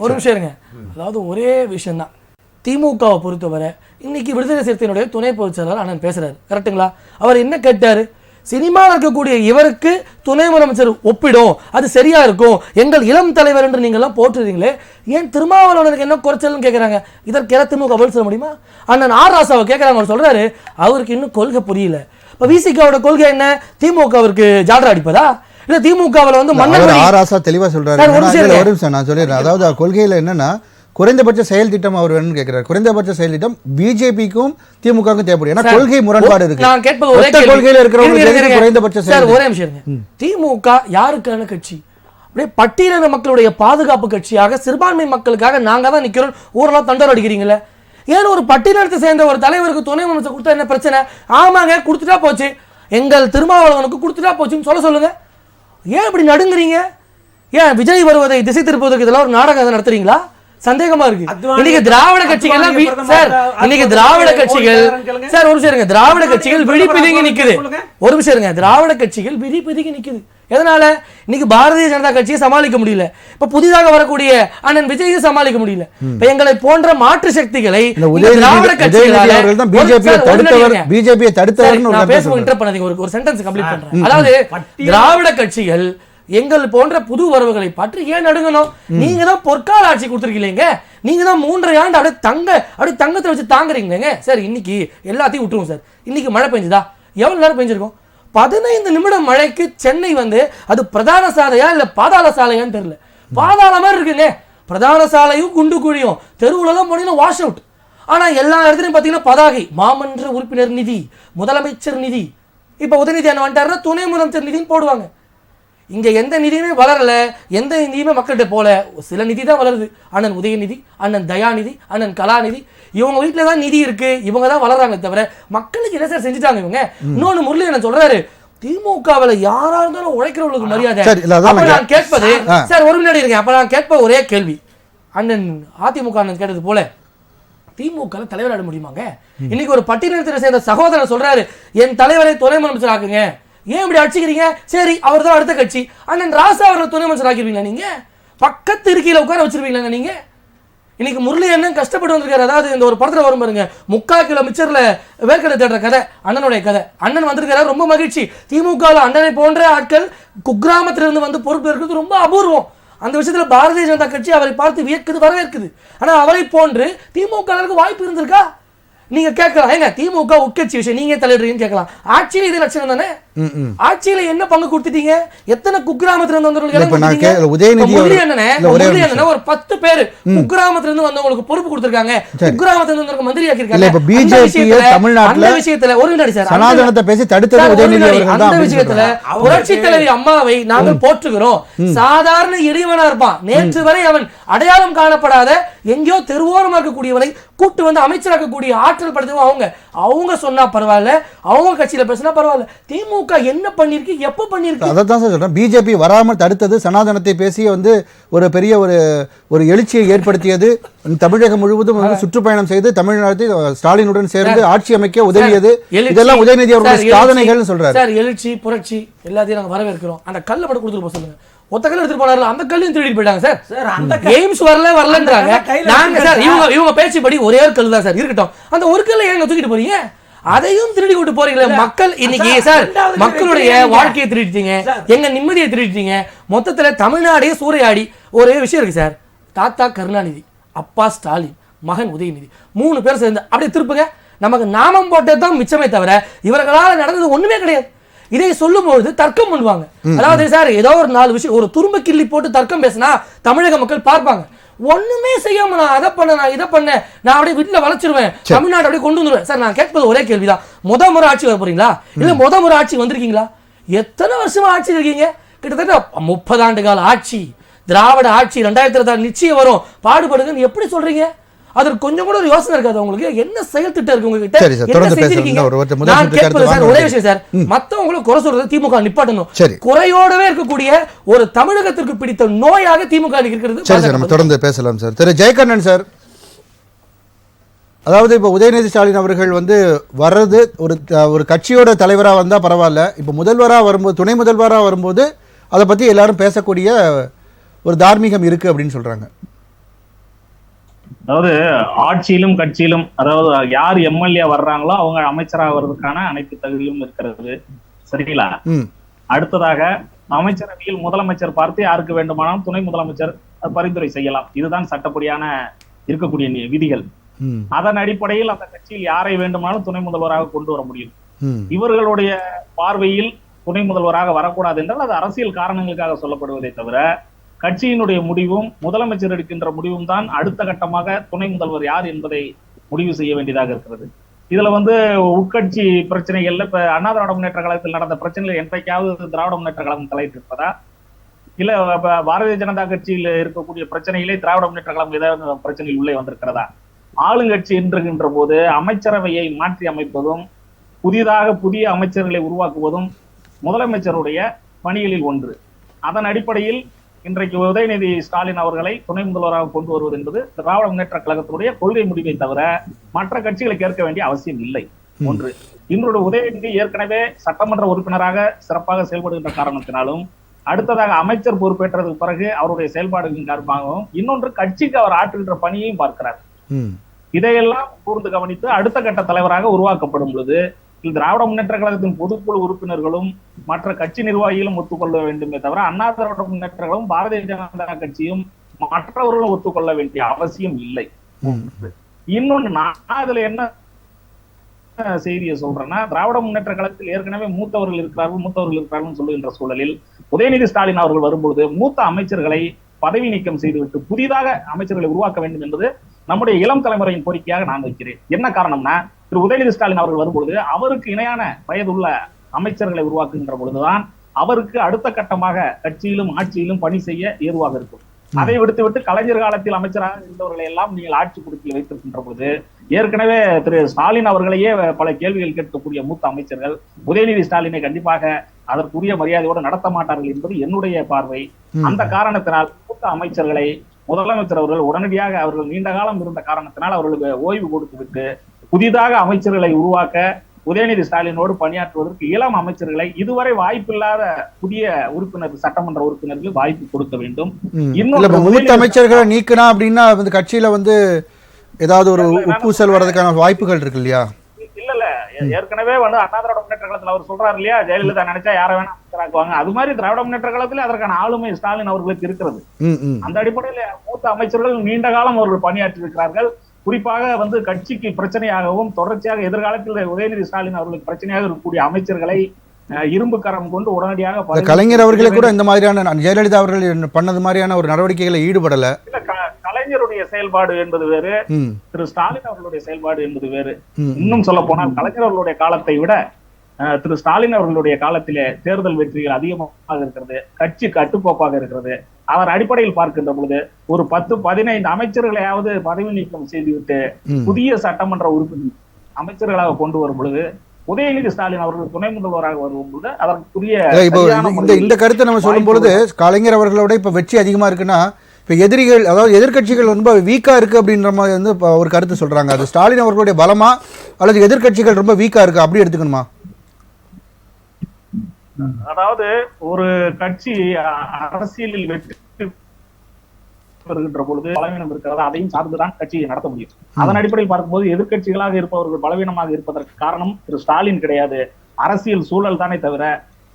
Speaker 4: ஒரு நிமிஷம் இருங்க. அதாவது ஒரே விஷயம் தான், திமுகவை பொறுத்தவரை இன்னைக்கு விடுதலை சிறுத்தையினுடைய துணை பொதுச் செயலாளர் அண்ணன் பேசுறாரு, கரெக்டுங்களா? அவர் என்ன கேட்டாரு? சினிமாவில் இருக்கக்கூடிய இவருக்கு துணை முதலமைச்சர் ஒப்பிடும், அது சரியா இருக்கும், எங்கள் இளம் தலைவர் என்று நீங்கள்லாம் போட்டுறீங்களே, ஏன் திருமாவளவனுக்கு என்ன குறைச்சல்னு கேட்குறாங்க. இதற்கு திமுக பதில் சொல்ல முடியுமா? அண்ணன் ஆர் ராசாவை கேட்குறாங்க, அவர் சொல்றாரு அவருக்கு இன்னும் கொள்கை புரியல. இப்போ விசிகாவோட கொள்கை என்ன? திமுக அவருக்கு ஜால்ரா அடிப்பதா? இல்ல திமுகவில் வந்து மன்னர்
Speaker 1: ஆர் ராசா தெளிவா சொல்றாரு. நான் சொல்லிடுறேன், அதாவது கொள்கையில என்னன்னா குறைந்தபட்ச செயல் திட்டம் அவர் வேணும்னு கேட்கிறார். குறைந்தபட்ச செயல் திட்டம் பிஜேபிக்கும் திமுகவுக்கும் தேவைப்படும். ஏன்னா கொள்கை முரண்பாடு இருக்கு.
Speaker 4: நான் கேட்பது ஒரே
Speaker 1: கொள்கையில இருக்கிறவங்க குறைந்தபட்ச செயல்.
Speaker 4: ஒரே நிமிஷம் இருங்க. திமுக யாருக்கான கட்சி? அப்படியே பட்டியலின மக்களுடைய பாதுகாப்பு கட்சியாக சிறுபான்மை மக்களுக்காக நாங்க தான் நிக்கிறோம். ஊரெல்லாம் தண்டர் அடிக்கிறீங்களே, ஏன் ஒரு பட்டியலத்தை சேர்ந்த ஒரு தலைவருக்கு துணை முதலமைச்சர் கொடுத்தா என்ன பிரச்சனை? ஆமாங்க கொடுத்துட்டா போச்சு, எங்கள் திருமாவளவனுக்கு கொடுத்துட்டா போச்சுன்னு சொல்லுங்க. ஏன் இப்படி நடுங்குறீங்க? ஏன் விஜய் வருவதை திசை திருப்பதற்கு இதெல்லாம் ஒரு நாடகம் நடத்துறீங்களா? சந்தேகமா இருக்கு. இன்னைக்கு திராவிட கட்சிகள் சார், இன்னைக்கு திராவிட கட்சிகள் சார் ஒரு நிமிஷம் இருங்க, திராவிட கட்சிகள் விழிப்பிதுங்கி நிக்குது. ஒரு நிமிஷம் இருங்க, திராவிட கட்சிகள் விழிப்பிதுங்கி நிக்குது. எதனால? இன்னைக்கு பாரதிய ஜனதா கட்சியை சமாளிக்க முடியல, இப்ப புதிதாக வரக்கூடிய அண்ணன் விஜயை சமாளிக்க முடியல. இப்ப எங்களை போன்ற மாற்று சக்திகளை திராவிட கட்சிகள்
Speaker 1: பிஜேபியை தடுத்தவர்.
Speaker 4: நான் பேசுவோம், இன்டர் பண்ணாதீங்க, ஒரு சென்டென்ஸ் கம்ப்ளீட் பண்றேன். அதாவது திராவிட கட்சிகள் எங்கள் போன்ற புது வரவுகளை பற்றி ஏன் நடுங்கணும்? நீங்க தான் பொற்கால ஆட்சி கொடுத்துருக்கீங்க, நீங்க தான் 3.5 ஆண்டு அப்படியே தங்கத்தை வச்சு தாங்குறீங்க. சார் இன்னைக்கு எல்லாத்தையும் விட்டுருவோம் சார். இன்னைக்கு மழை பெஞ்சுதா? எவ்வளவு நேரம் பெஞ்சிருக்கும்? 15 நிமிடம் மழைக்கு சென்னை வந்து அது பிரதான சாலையா இல்ல பாதாள சாலையான்னு தெரியல, பாதாள மாதிரி இருக்குங்க. பிரதான சாலையும் குண்டு குழியும், தெருவுலலாம் போனீங்கன்னா வாஷ் அவுட். ஆனா எல்லா இடத்துலையும் பாத்தீங்கன்னா பதாகை, மாமன்ற உறுப்பினர் நிதி, முதலமைச்சர் நிதி. இப்ப உதயநிதி என்ன வந்துட்டாருன்னா துணை முதலமைச்சர் நிதின்னு போடுவாங்க. இங்க எந்த நிதியுமே வளரல, எந்த நிதியுமே மக்கள்கிட்ட போல. சில நிதி தான் வளருது. அண்ணன் உதயநிதி, அண்ணன் தயாநிதி, அண்ணன் கலாநிதி, இவங்க வீட்டுல தான் நிதி இருக்கு, இவங்க தான் வளர்றாங்க தவிர மக்களுக்கு என்ன சார் செஞ்சுட்டாங்க இவங்க? இன்னொன்னு முரளி என்ன சொல்றாரு, திமுகவில் யாரா இருந்தாலும் உழைக்கிறவங்களுக்கு மரியாதை. நான் கேட்பது சார் ஒரு முன்னாடி இருக்கேன். அப்ப நான் கேட்ப ஒரே கேள்வி, அண்ணன் அதிமுக அண்ணன் கேட்டது போல திமுக தலைவராட முடியுமாங்க? இன்னைக்கு ஒரு பட்டியலினத்தை சேர்ந்த சகோதரர் சொல்றாரு என் தலைவரை துணை முதலமைச்சர் ஆக்குங்க. ஏன் இப்படி அடிச்சுக்கிறீங்க? சரி அவர் தான் அடுத்த கட்சி, அண்ணன் ராசா அவர்கள் துணை அமைச்சர் ஆக்கிடுவீங்களா? நீங்க பக்கத்து இருக்கையில உட்கார வச்சிருவீங்களா? நீங்க இன்னைக்கு முரளி அண்ணன் கஷ்டப்பட்டு வந்திருக்காரு. அதாவது இந்த ஒரு படத்துல வரும் பாருங்க, 3/4 கிலோ மிச்சர்ல வேர்க்கடை தேடுற கதை, அண்ணனுடைய கதை. அண்ணன் வந்திருக்காரு, ரொம்ப மகிழ்ச்சி. திமுக அண்ணனை போன்ற ஆட்கள் குக்கிராமத்திலிருந்து வந்து பொறுப்பு இருக்கிறது ரொம்ப அபூர்வம். அந்த விஷயத்துல பாரதிய ஜனதா கட்சி அவரை பார்த்து வியக்குது, வரவேற்குது. ஆனா அவரை போன்று திமுக வாய்ப்பு இருந்திருக்கா? நீங்க கேட்கலாம், ஏங்க திமுக உட்கட்சி விஷயம் நீங்க தலையிடுறீங்கன்னு கேட்கலாம். ஆட்சியில இது லட்சணம் தானே? ஆட்சியில என்ன பங்கு கொடுத்துட்டீங்க? எத்தனை குக்கிராமத்துல இருந்து வந்தவங்களுக்கு ஒரு 10 பேர் குக்கிராமத்துல இருந்து வந்தவங்களுக்கு பொறுப்பு கொடுத்திருக்காங்க. குக்கிராமத்துல இருந்து மந்திரி ஆக்கியிருக்காங்க. அந்த விஷயத்துல ஒரு நிமிடம் சார்,
Speaker 1: சனாதனத்தை பேசி தடுத்தது உதயநிதி அவர்கள் தான்.
Speaker 4: அந்த விஷயத்துல புரட்சி தலைவி அம்மாவை நாங்கள் போற்றுகிறோம். சாதாரண எளியவனா இருப்பான், நேற்று வரை அவன் அடையாளம் காணப்படாத எங்கேயோ தெருவோரமா இருக்கக்கூடியவனை கூட்டு வந்து அமைச்சராக்கக்கூடிய ஆற்றல் படுத்துவோம். அவங்க சொன்னா பரவாயில்ல, அவங்க கட்சியில பேசினா பரவாயில்ல. திமுக என்ன பண்ணிருக்கு, எப்ப பண்ணிருக்கு?
Speaker 1: அதான் சார் சொல்றேன். பிஜேபி வராமல் தடுத்தது, சனாதனத்தை பேசி வந்து ஒரு பெரிய ஒரு எழுச்சியை ஏற்படுத்தியது, தமிழகம் முழுவதும் வந்து சுற்றுப்பயணம் செய்து தமிழ்நாட்டில் ஸ்டாலினுடன் சேர்ந்து ஆட்சி அமைக்க உதவியது. இதெல்லாம் உதயநிதி அவர்களுடைய சாதனைகள் சொல்றாரு.
Speaker 4: சார் எழுச்சி புரட்சி எல்லாத்தையும் நாங்க வரவேற்கிறோம். அந்த கல்ல மட்டும் கொடுத்துட்டு போக சொல்லுங்க. ஒத்த கல் எடுத்துட்டு போனாரு, அந்த கல்லையும் திருடிட்டு போயிட்டாங்க சார். அந்த எய்ம்ஸ் வரலன்றாங்க. நாங்க சார் இவங்க பேச்சுப்படி ஒரே ஒரு கல் தான் சார் இருக்கட்டும். அந்த ஒரு கல்லை ஏங்க தூக்கிட்டு போறீங்க? அதையும் திருடி கொண்டு போறீங்களே. மக்கள் இன்னைக்கு சார் மக்களுடைய வாழ்க்கையை திருடிட்டீங்க, எங்க நிம்மதியை திருடிட்டீங்க. மொத்தத்துல தமிழ்நாடே சூறையாடி ஒரே விஷயம் இருக்கு சார். தாத்தா கருணாநிதி, அப்பா ஸ்டாலின், மகன் உதயநிதி 3 பேர் சேர்ந்து அப்படியே திருப்புங்க. நமக்கு நாமம் போட்டது தான் மிச்சமே தவிர இவர்களால் நடந்தது ஒண்ணுமே கிடையாது. இதை சொல்லும்போது தர்க்கம் பண்ணுவாங்க. அதாவது சார் ஏதோ ஒரு 4 விஷயம் ஒரு துரும்ப கிள்ளி போட்டு தர்க்கம் பேசினா தமிழக மக்கள் பார்ப்பாங்க. ஒண்ணுமே செய்யாம நான் அதை பண்ண, நான் இதை பண்ண, நான் அப்படியே வீட்டுல வளைச்சிருவேன், தமிழ்நாடு அப்படியே கொண்டு வந்துருவேன். சார் நான் கேட்பது ஒரே கேள்விதான், முறை ஆட்சி வர போறீங்களா இல்ல முறை ஆட்சி வந்திருக்கீங்களா? எத்தனை வருஷமா ஆட்சி இருக்கீங்க? கிட்டத்தட்ட 30 ஆண்டு கால ஆட்சி, திராவிட ஆட்சி 2026 நிச்சயம் வரும், பாடுபடுங்கன்னு எப்படி சொல்றீங்க? அதற்கு கொஞ்சம் கூட ஒரு யோசனை இருக்காது உங்களுக்கு? என்ன செயல் திட்டம் இருக்கு உங்ககிட்ட? நான் கேட்பது சார் ஒரே விஷயம் சார், மத்தவங்களுக்கு குறை சொல்றது திமுக நிப்பாட்டணும். குறையோடவே இருக்கக்கூடிய ஒரு தமிழகத்திற்கு பிடித்த நோயாக திமுக இருக்கிறது.
Speaker 1: சரி சார், நம்ம தொடர்ந்து பேசலாம் சார். திரு ஜெயகண்ணன் சார், அதாவது இப்போ உதயநிதி ஸ்டாலின் அவர்கள் வந்து வர்றது ஒரு கட்சியோட தலைவராக வந்தால் பரவாயில்ல, இப்போ முதல்வராக வரும்போது, துணை முதல்வராக வரும்போது அதை பற்றி எல்லாரும் பேசக்கூடிய ஒரு தார்மீகம் இருக்கு அப்படின்னு சொல்றாங்க.
Speaker 5: அதாவது ஆட்சியிலும் கட்சியிலும், அதாவது யார் எம்எல்ஏ வர்றாங்களோ அவங்க அமைச்சராக வர்றதுக்கான அனைத்து தகுதியும் இருக்கிறது, சரிங்களா? அடுத்ததாக அமைச்சரவையில் முதலமைச்சர் பார்த்து யாருக்கு வேண்டுமானாலும் துணை முதலமைச்சர் பரிந்துரை செய்யலாம். இதுதான் சட்டப்படியான இருக்கக்கூடிய விதிகள். அதன் அடிப்படையில் அந்த கட்சியில் யாரை வேண்டுமானாலும் துணை முதல்வராக கொண்டு வர முடியும். இவர்களுடைய பார்வையில் துணை முதல்வராக வரக்கூடாது என்றால் அது அரசியல் காரணங்களுக்காக சொல்லப்படுவதை தவிர கட்சியினுடைய முடிவும் முதலமைச்சர் எடுக்கின்ற முடிவும் தான் அடுத்த கட்டமாக துணை முதல்வர் யார் என்பதை முடிவு செய்ய வேண்டியதாக இருக்கிறது. இதுல வந்து உட்கட்சி பிரச்சனைகள்ல இப்ப அண்ணா திராவிட முன்னேற்ற கழகத்தில் நடந்த பிரச்சனைகள் என்றைக்காவது திராவிட முன்னேற்ற கழகம் தலையிட்டிருப்பதா? இல்ல பாரதிய ஜனதா கட்சியில் இருக்கக்கூடிய பிரச்சனைகளே திராவிட முன்னேற்ற கழகம் ஏதாவது பிரச்சனையில் உள்ளே வந்திருக்கிறதா? ஆளுங்கட்சி என்கின்ற போது அமைச்சரவையை மாற்றி அமைப்பதும் புதிய அமைச்சர்களை உருவாக்குவதும் முதலமைச்சருடைய பணிகளில் ஒன்று. அதன் அடிப்படையில் இன்றைக்கு உதயநிதி ஸ்டாலின் அவர்களை துணை முதல்வராக கொண்டு வருவது என்பது திராவிட முன்னேற்ற கழகத்தினுடைய கொள்கை முடிவை தவிர மற்ற கட்சிகளை கேட்க வேண்டிய அவசியம் இல்லை. ஒன்று. இன்னொரு, உதயநிதி ஏற்கனவே சட்டமன்ற உறுப்பினராக சிறப்பாக செயல்படுகின்ற காரணத்தினாலும், அடுத்ததாக அமைச்சர் பொறுப்பேற்றதுக்கு பிறகு அவருடைய செயல்பாடுகளின் காரணமாகவும், இன்னொன்று கட்சிக்கு அவர் ஆற்றுகின்ற பணியையும் பார்க்கிறார். இதையெல்லாம் கூர்ந்து கவனித்து அடுத்த கட்ட தலைவராக உருவாக்கப்படும் பொழுது திராவிட முன்னேற்ற கழகத்தின் பொதுக்குழு உறுப்பினர்களும் மற்ற கட்சி நிர்வாகிகளும் ஒத்துக்கொள்ள வேண்டுமே தவிர அண்ணா திராவிட முன்னேற்ற கழகம் பாரதிய ஜனதா கட்சியும் மற்றவர்களும் ஒத்துக்கொள்ள வேண்டிய அவசியம் இல்லை. இன்னொன்னு, நான் அதுல என்ன செய்தியை சொல்றேன்னா, திராவிட முன்னேற்ற கழகத்தில் ஏற்கனவே மூத்தவர்கள் இருக்கிறார்கள் சொல்லுகின்ற சூழலில் உதயநிதி ஸ்டாலின் அவர்கள் வரும்பொழுது மூத்த அமைச்சர்களை பதவி நீக்கம் செய்துவிட்டு புதிதாக அமைச்சர்களை உருவாக்க வேண்டும் என்பது நம்முடைய இளம் தலைமுறையின் கோரிக்கையாக நான் வைக்கிறேன். என்ன காரணம்னா, திரு உதயநிதி ஸ்டாலின் அவர்கள் வரும்பொழுது அவருக்கு இணையான வயதுள்ள அமைச்சர்களை உருவாக்குகின்ற பொழுதுதான் அவருக்கு அடுத்த கட்டமாக கட்சியிலும் ஆட்சியிலும் பணி செய்ய ஏதுவாக இருக்கும். அதை விடுத்துவிட்டு கலைஞர் காலத்தில் அமைச்சராக இருந்தவர்களை எல்லாம் நீங்கள் ஆட்சி குறிப்பில் வைத்திருக்கின்ற பொழுது ஏற்கனவே திரு ஸ்டாலின் அவர்களையே பல கேள்விகள் கேட்கக்கூடிய மூத்த அமைச்சர்கள் உதயநிதி ஸ்டாலினை கண்டிப்பாக அதற்குரிய மரியாதையோடு நடத்த மாட்டார்கள் என்பது என்னுடைய பார்வை. அந்த காரணத்தினால் மூத்த அமைச்சர்களை முதலமைச்சர் அவர்கள் உடனடியாக அவர்கள் நீண்ட காலம் இருந்த காரணத்தினால் அவர்களுக்கு ஓய்வு கொடுத்துவிட்டு புதிதாக அமைச்சர்களை உருவாக்க உதயநிதி ஸ்டாலினோடு பணியாற்றுவதற்கு இளம் அமைச்சர்களை, இதுவரை வாய்ப்பில்லாத புதிய உறுப்பினர் சட்டமன்ற உறுப்பினர்கள் வாய்ப்பு கொடுக்க வேண்டும்.
Speaker 1: மூத்த அமைச்சர்களை நீக்கினா அப்படின்னா கட்சியில வந்து ஏதாவது ஒரு உட்பூசல் வர்றதுக்கான வாய்ப்புகள் இருக்கு இல்லையா?
Speaker 5: இல்ல ஏற்கனவே வந்து அண்ணா திராவிட முன்னேற்ற கழகத்துல அவர் சொல்றாரு இல்லையா, ஜெயலலிதா நினைச்சா யாரை வேணா அமைச்சராக்குவாங்க. அது மாதிரி திராவிட முன்னேற்ற கழகத்துல அதற்கான ஆளுமை ஸ்டாலின் அவர்களுக்கு இருக்கிறது. அந்த அடிப்படையில் மூத்த அமைச்சர்கள் நீண்ட காலம் அவர்கள் பணியாற்றி இருக்கிறார்கள். குறிப்பாக வந்து கட்சிக்கு பிரச்சனையாகவும் தொடர்ச்சியாக எதிர்காலத்தில் உதயநிதி ஸ்டாலின் அவர்களுக்கு பிரச்சனையாக இருக்கக்கூடிய அமைச்சர்களை இரும்பு கரம் கொண்டு உடனடியாக
Speaker 1: கலைஞர் அவர்களே கூட இந்த மாதிரியான ஜெயலலிதா அவர்கள் பண்ணது மாதிரியான ஒரு நடவடிக்கைகளை ஈடுபடல.
Speaker 5: கலைஞருடைய செயல்பாடு என்பது வேறு, திரு ஸ்டாலின் அவர்களுடைய செயல்பாடு என்பது வேறு. இன்னும் சொல்ல போனால் கலைஞர் அவர்களுடைய காலத்தை விட திரு ஸ்டாலின் அவர்களுடைய காலத்திலே தேர்தல் வெற்றிகள் அதிகமாக இருக்கிறது, கட்சி கட்டுக்கோப்பாக இருக்கிறது. அவர் அடிப்படையில் பார்க்கின்ற பொழுது ஒரு 10-15 அமைச்சர்களையாவது பதவி நீக்கம் செய்துவிட்டு புதிய சட்டமன்ற உறுப்பினர் அமைச்சர்களாக கொண்டு வரும் பொழுது உதயநிதி ஸ்டாலின் அவர்கள் துணை முதல்வராக வரும்போது அதற்குரிய
Speaker 1: இந்த கருத்தை நம்ம சொல்லும் பொழுது கலைஞர் அவர்களோட இப்ப வெற்றி அதிகமா இருக்குன்னா இப்ப எதிரிகள், அதாவது எதிர்கட்சிகள் ரொம்ப வீக்கா இருக்கு அப்படின்ற மாதிரி வந்து ஒரு கருத்து சொல்றாங்க. அது ஸ்டாலின் அவர்களுடைய பலமா அல்லது எதிர்கட்சிகள் ரொம்ப வீக்கா இருக்கு அப்படி எடுத்துக்கணுமா?
Speaker 5: அதாவது ஒரு கட்சி அரசியலில் வெற்றி வருகின்ற பொழுது பலவீனம் இருக்கிறது, அதையும் சார்ந்துதான் கட்சியை நடத்த முடியும். அதன் அடிப்படையில் பார்க்கும்போது எதிர்கட்சிகளாக இருப்பவர்கள் பலவீனமாக இருப்பதற்கு காரணம் திரு ஸ்டாலின் கிடையாது, அரசியல் சூழல் தானே தவிர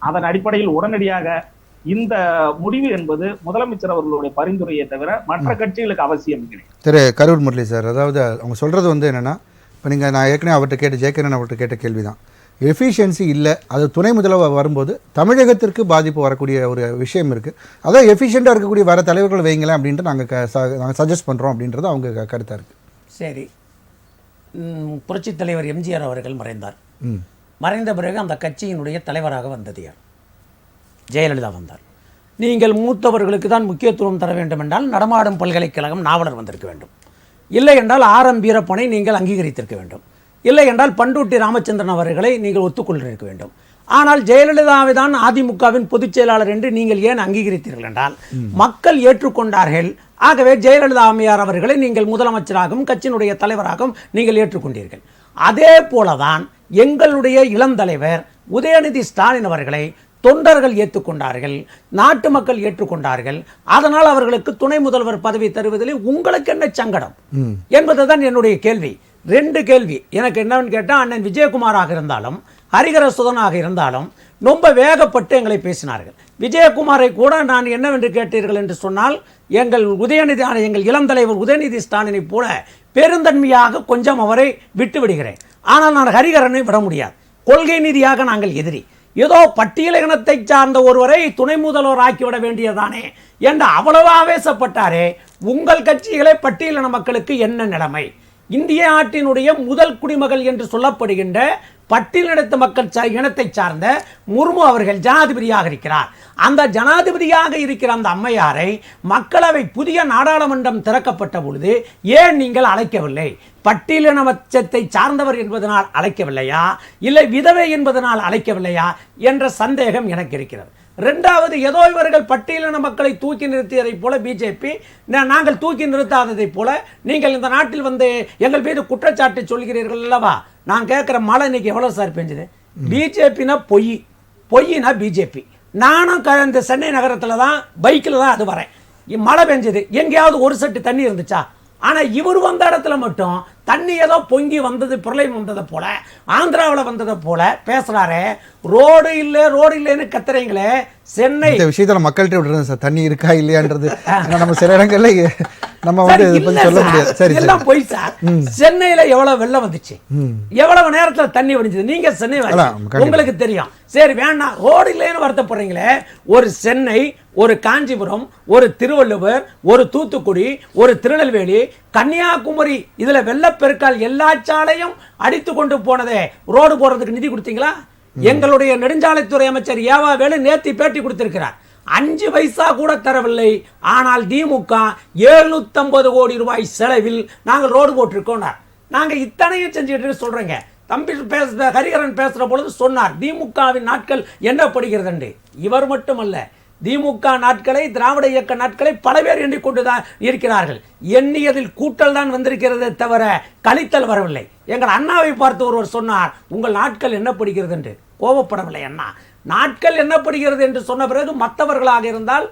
Speaker 5: அதன் அடிப்படையில் உடனடியாக இந்த முடிவு என்பது முதலமைச்சர் அவர்களுடைய பரிந்துரையை தவிர மற்ற கட்சிகளுக்கு அவசியம் இல்லை.
Speaker 1: திரு கரூர் முரளி சார், அதாவது அவங்க சொல்றது வந்து என்னன்னா, இப்போ நீங்கள் நான் ஏற்கனவே அவர்கிட்ட கேட்ட ஜெயக்கிரன் அவர்கிட்ட கேட்ட கேள்விதான், எஃபிஷியன்சி இல்லை, அது துணை முதல்வர் வரும்போது தமிழகத்திற்கு பாதிப்பு வரக்கூடிய ஒரு விஷயம் இருக்குது, அதான் எஃபிஷியண்ட்டாக இருக்கக்கூடிய வர தலைவர்கள் வைங்களேன் அப்படின்ட்டு நாங்கள் சஜஸ்ட் பண்ணுறோம் அப்படின்றது அவங்க கருத்தாக இருக்குது.
Speaker 3: சரி, புரட்சித் தலைவர் எம்ஜிஆர் அவர்கள் மறைந்தார். மறைந்த பிறகு அந்த கட்சியினுடைய தலைவராக வந்தது யார்? ஜெயலலிதா வந்தார். நீங்கள் மூத்தவர்களுக்கு தான் முக்கியத்துவம் தர வேண்டும் என்றால் நடமாடும் பல்கலைக்கழகம் நாவலர் வந்திருக்க வேண்டும். இல்லை என்றால் ஆர்.எம். வீரப்பனை நீங்கள் அங்கீகரித்திருக்க வேண்டும். இல்லை என்றால் பண்டூட்டி ராமச்சந்திரன் அவர்களை நீங்கள் ஒத்துக்கொண்டிருக்க வேண்டும். ஆனால் ஜெயலலிதாவை தான் அதிமுகவின் பொதுச் செயலாளர் என்று நீங்கள் ஏன் அங்கீகரித்தீர்கள் என்றால் மக்கள் ஏற்றுக்கொண்டார்கள். ஆகவே ஜெயலலிதா அம்மையார் அவர்களை நீங்கள் முதலமைச்சராகவும் கட்சியினுடைய தலைவராகவும் நீங்கள் ஏற்றுக்கொண்டீர்கள். அதே போலதான் எங்களுடைய இளந்தலைவர் உதயநிதி ஸ்டாலின் அவர்களை தொண்டர்கள் ஏற்றுக்கொண்டார்கள், நாட்டு மக்கள் ஏற்றுக்கொண்டார்கள். அதனால் அவர்களுக்கு துணை முதல்வர் பதவி தருவதில் உங்களுக்கு என்ன சங்கடம் என்பதுதான் என்னுடைய கேள்வி. 2 கேள்வி எனக்கு என்னன்னு கேட்டால், அண்ணன் விஜயகுமாராக இருந்தாலும் ஹரிகரசுதனாக இருந்தாலும் ரொம்ப வேகப்பட்டு எங்களை பேசினார்கள். விஜயகுமாரை கூட நான் என்னவென்று கேட்டீர்கள் என்று சொன்னால், எங்கள் இளம் தலைவர் உதயநிதி ஸ்டாலினை போல பெருந்தன்மையாக கொஞ்சம் அவரை விட்டு விடுகிறேன். ஆனால் நான் ஹரிகரனை விட முடியாது. கொள்கை ரீதியாக நாங்கள் எதிரி. ஏதோ பட்டியல் இனத்தை சார்ந்த ஒருவரை துணை முதல்வர் ஆக்கிவிட வேண்டியதானே என்று அவ்வளவு ஆவேசப்பட்டாரே. உங்கள் கட்சிகளே பட்டியலின மக்களுக்கு என்ன நிலைமை? இந்திய நாட்டினுடைய முதல் குடிமகள் என்று சொல்லப்படுகின்ற பட்டியலினத்த மக்கள் இனத்தை சார்ந்த முர்மு அவர்கள் ஜனாதிபதியாக இருக்கிறார். அந்த ஜனாதிபதியாக இருக்கிற அந்த அம்மையாரை மக்களவை புதிய நாடாளுமன்றம் திறக்கப்பட்ட பொழுது ஏன் நீங்கள் அழைக்கவில்லை? பட்டியலினத்தை சார்ந்தவர் என்பதனால் அழைக்கவில்லையா, இல்லை விதவை என்பதனால் அழைக்கவில்லையா என்ற சந்தேகம் எனக்கு இருக்கிறது. 2வது, ஏதோ இவர்கள் பட்டியலின மக்களை தூக்கி நிறுத்தியதைப் போல பிஜேபி நாங்கள் தூக்கி நிறுத்தாததைப் போல நீங்கள் இந்த நாட்டில் வந்து எங்கள் மீது குற்றச்சாட்டு சொல்கிறீர்கள் அல்லவா? நான் கேட்குற மழை இன்னைக்கு எவ்வளோ சார் பெஞ்சுது? பிஜேபினா பொய்னா பிஜேபி. நானும் இந்த சென்னை நகரத்தில் தான் பைக்கில் தான் அது வரேன். மழை பெஞ்சது, எங்கேயாவது ஒரு செட்டு தண்ணி இருந்துச்சா? ஆனால் இவர் வந்த இடத்துல மட்டும் தண்ணி ஏதோ பொங்கி வந்தது, பிரளயம் வந்ததை போல, ஆந்திராவில் வந்ததை போல பேசுறாரு. ரோடு இல்லைன்னு கத்துறீங்களே. சென்னை
Speaker 1: விஷயத்துல மக்கள்கிட்ட விடுறது சார், தண்ணி இருக்கா இல்லையான்றது நம்ம சில இடங்கள்ல நம்ம வந்து சொல்ல முடியாது. சரி,
Speaker 3: எல்லாம் போய் சார், சென்னையில எவ்வளவு வெள்ளம் வந்துச்சு, எவ்வளவு நேரத்துல தண்ணி வடிஞ்சது, நீங்க சென்னை உங்களுக்கு தெரியும். சரி வேணாம், ரோடு இல்லைன்னு வருத்தப்படுறீங்களே. ஒரு சென்னை, ஒரு காஞ்சிபுரம், ஒரு திருவள்ளுவர், ஒரு தூத்துக்குடி, ஒரு திருநெல்வேலி, கன்னியாகுமரி, இதுல வெள்ளப்பெருக்கால் எல்லா சாலையும் அடித்து கொண்டு போனதே ரோடு போடுறதுக்கு நிதி கொடுத்தீங்களா? எங்களுடைய நெடுஞ்சாலைத்துறை அமைச்சர் ஏவா வேலு நேத்தி பேட்டி கொடுத்திருக்கிறார். 5 பைசா கூட தரவில்லை. ஆனால் திமுக 750 கோடி ரூபாய் செலவில் நாங்கள் ரோடு போட்டிருக்கோம். நாங்க இத்தனையும் செஞ்சுட்டு சொல்றேங்க. தம்பி ஹரிகரன் பேசுற பொழுது சொன்னார், திமுகவின் நாட்கள் எண்ணப்படுகிறது என்று. இவர் மட்டுமல்ல, திமுக நாட்களை, திராவிட இயக்க நாட்களை பல பேர் எண்ணிக்கொண்டுதான் இருக்கிறார்கள். எண்ணியதில் கூட்டல் தான் வந்திருக்கிறதே தவிர கழித்தல் வரவில்லை. எங்கள் அண்ணாவை பார்த்து ஒருவர் சொன்னார், உங்கள் நாட்கள் எண்ணப்படுகிறது என்று. கோபப்படவில்லை அண்ணா. நாட்கள் எண்ணப்படுகிறது என்று சொன்ன பிறகு மற்றவர்களாக இருந்தால்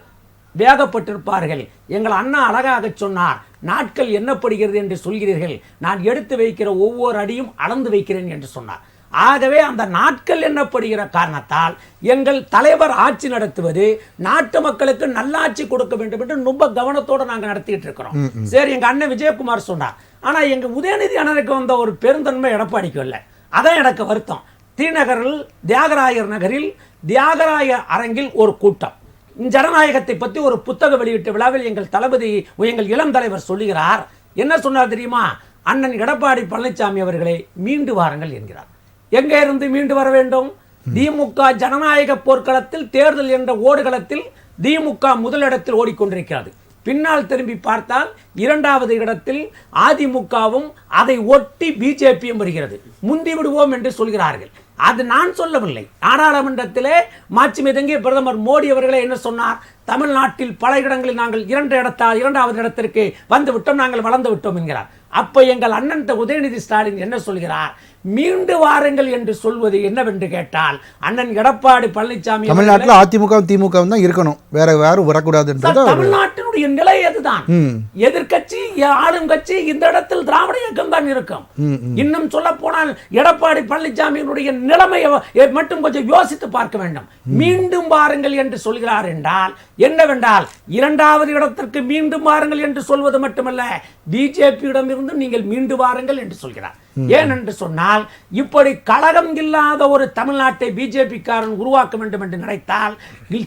Speaker 3: வேகப்பட்டிருப்பார்கள். எங்கள் அண்ணா அழகாக சொன்னார், நாட்கள் எண்ணப்படுகிறது என்று சொல்கிறீர்கள், நான் எடுத்து வைக்கிற ஒவ்வொரு அடியும் அளந்து வைக்கிறேன் என்று சொன்னார். ஆகவே அந்த நாட்கள் எண்ணப்படுகிற காரணத்தால் எங்கள் தலைவர் ஆட்சி நடத்துவது நாட்டு மக்களுக்கு நல்லாட்சி கொடுக்க வேண்டும் என்று ரொம்ப கவனத்தோடு நாங்கள் நடத்திட்டு இருக்கிறோம். சரி, எங்க அண்ணன் விஜயகுமார் சொன்னார். ஆனா எங்க உதயநிதி அண்ணனுக்கு வந்த ஒரு பெருந்தன்மை எடப்பாடிக்கு இல்லை. அதான் எனக்கு வருத்தம். தீநகரில் தியாகராயர் நகரில் தியாகராய அரங்கில் ஒரு கூட்டம், ஜனநாயகத்தை பற்றி ஒரு புத்தக வெளியிட்ட விழாவில் எங்கள் தளபதி, எங்கள் இளம் தலைவர் சொல்லுகிறார். என்ன சொன்னார் தெரியுமா? அண்ணன் எடப்பாடி பழனிசாமி அவர்களே மீண்டு வாருங்கள் என்கிறார். எங்கே இருந்து மீண்டு வர வேண்டும்? திமுக ஜனநாயக போர்க்களத்தில், தேர்தல் என்ற ஓடுகளத்தில் திமுக முதலிடத்தில் ஓடிக்கொண்டிருக்கிறது. பின்னால் திரும்பி பார்த்தால் இரண்டாவது இடத்தில் அதிமுகவும் அதை ஒட்டி பிஜேபியும் வருகிறது. முந்தி விடுவோம் என்று சொல்கிறார்கள். அது நான் சொல்லவில்லை. நாடாளுமன்றத்திலே மாட்சிமிதங்கிய பிரதமர் மோடி அவர்களே என்ன சொன்னார்? தமிழ்நாட்டில் பல இடங்களில் நாங்கள் இரண்டாவது இடத்திற்கு வந்து விட்டோம், நாங்கள் வளர்ந்து விட்டோம் என்கிறார். அப்ப எங்கள் அண்ணன் உதயநிதி ஸ்டாலின் என்ன சொல்கிறார்? மீண்டு வாருங்கள் என்று சொல்வது என்னவென்று கேட்டால், அண்ணன் எடப்பாடி பழனிசாமி
Speaker 1: தமிழ்நாட்டில் அதிமுக திமுக தான் இருக்கணும், வேற யாரும் வரக்கூடாதுன்றது
Speaker 3: தமிழ்நாட்டினுடைய நிலை அதுதான். எதிர்கட்சி ஆளும் கட்சி இந்த இடத்தில் திராவிட இயக்கம் தான் இருக்கும். இன்னும் சொல்ல போனால் எடப்பாடி பழனிசாமியினுடைய நிலைமையை மட்டும் கொஞ்சம் யோசித்து பார்க்க வேண்டும். மீண்டும் வாருங்கள் என்று சொல்கிறார் என்றால் என்னவென்றால், இரண்டாவது இடத்திற்கு மீண்டும் வாருங்கள் என்று சொல்வது மட்டுமல்ல, பிஜேபியிடம் இருந்து நீங்கள் மீண்டு வாருங்கள் என்று சொல்கிறார். ஏன் என்று சொன்னால், இப்படி கழகம் இல்லாத ஒரு தமிழ்நாட்டை பிஜேபி காரன் உருவாக்க வேண்டும் என்று நினைத்தால்,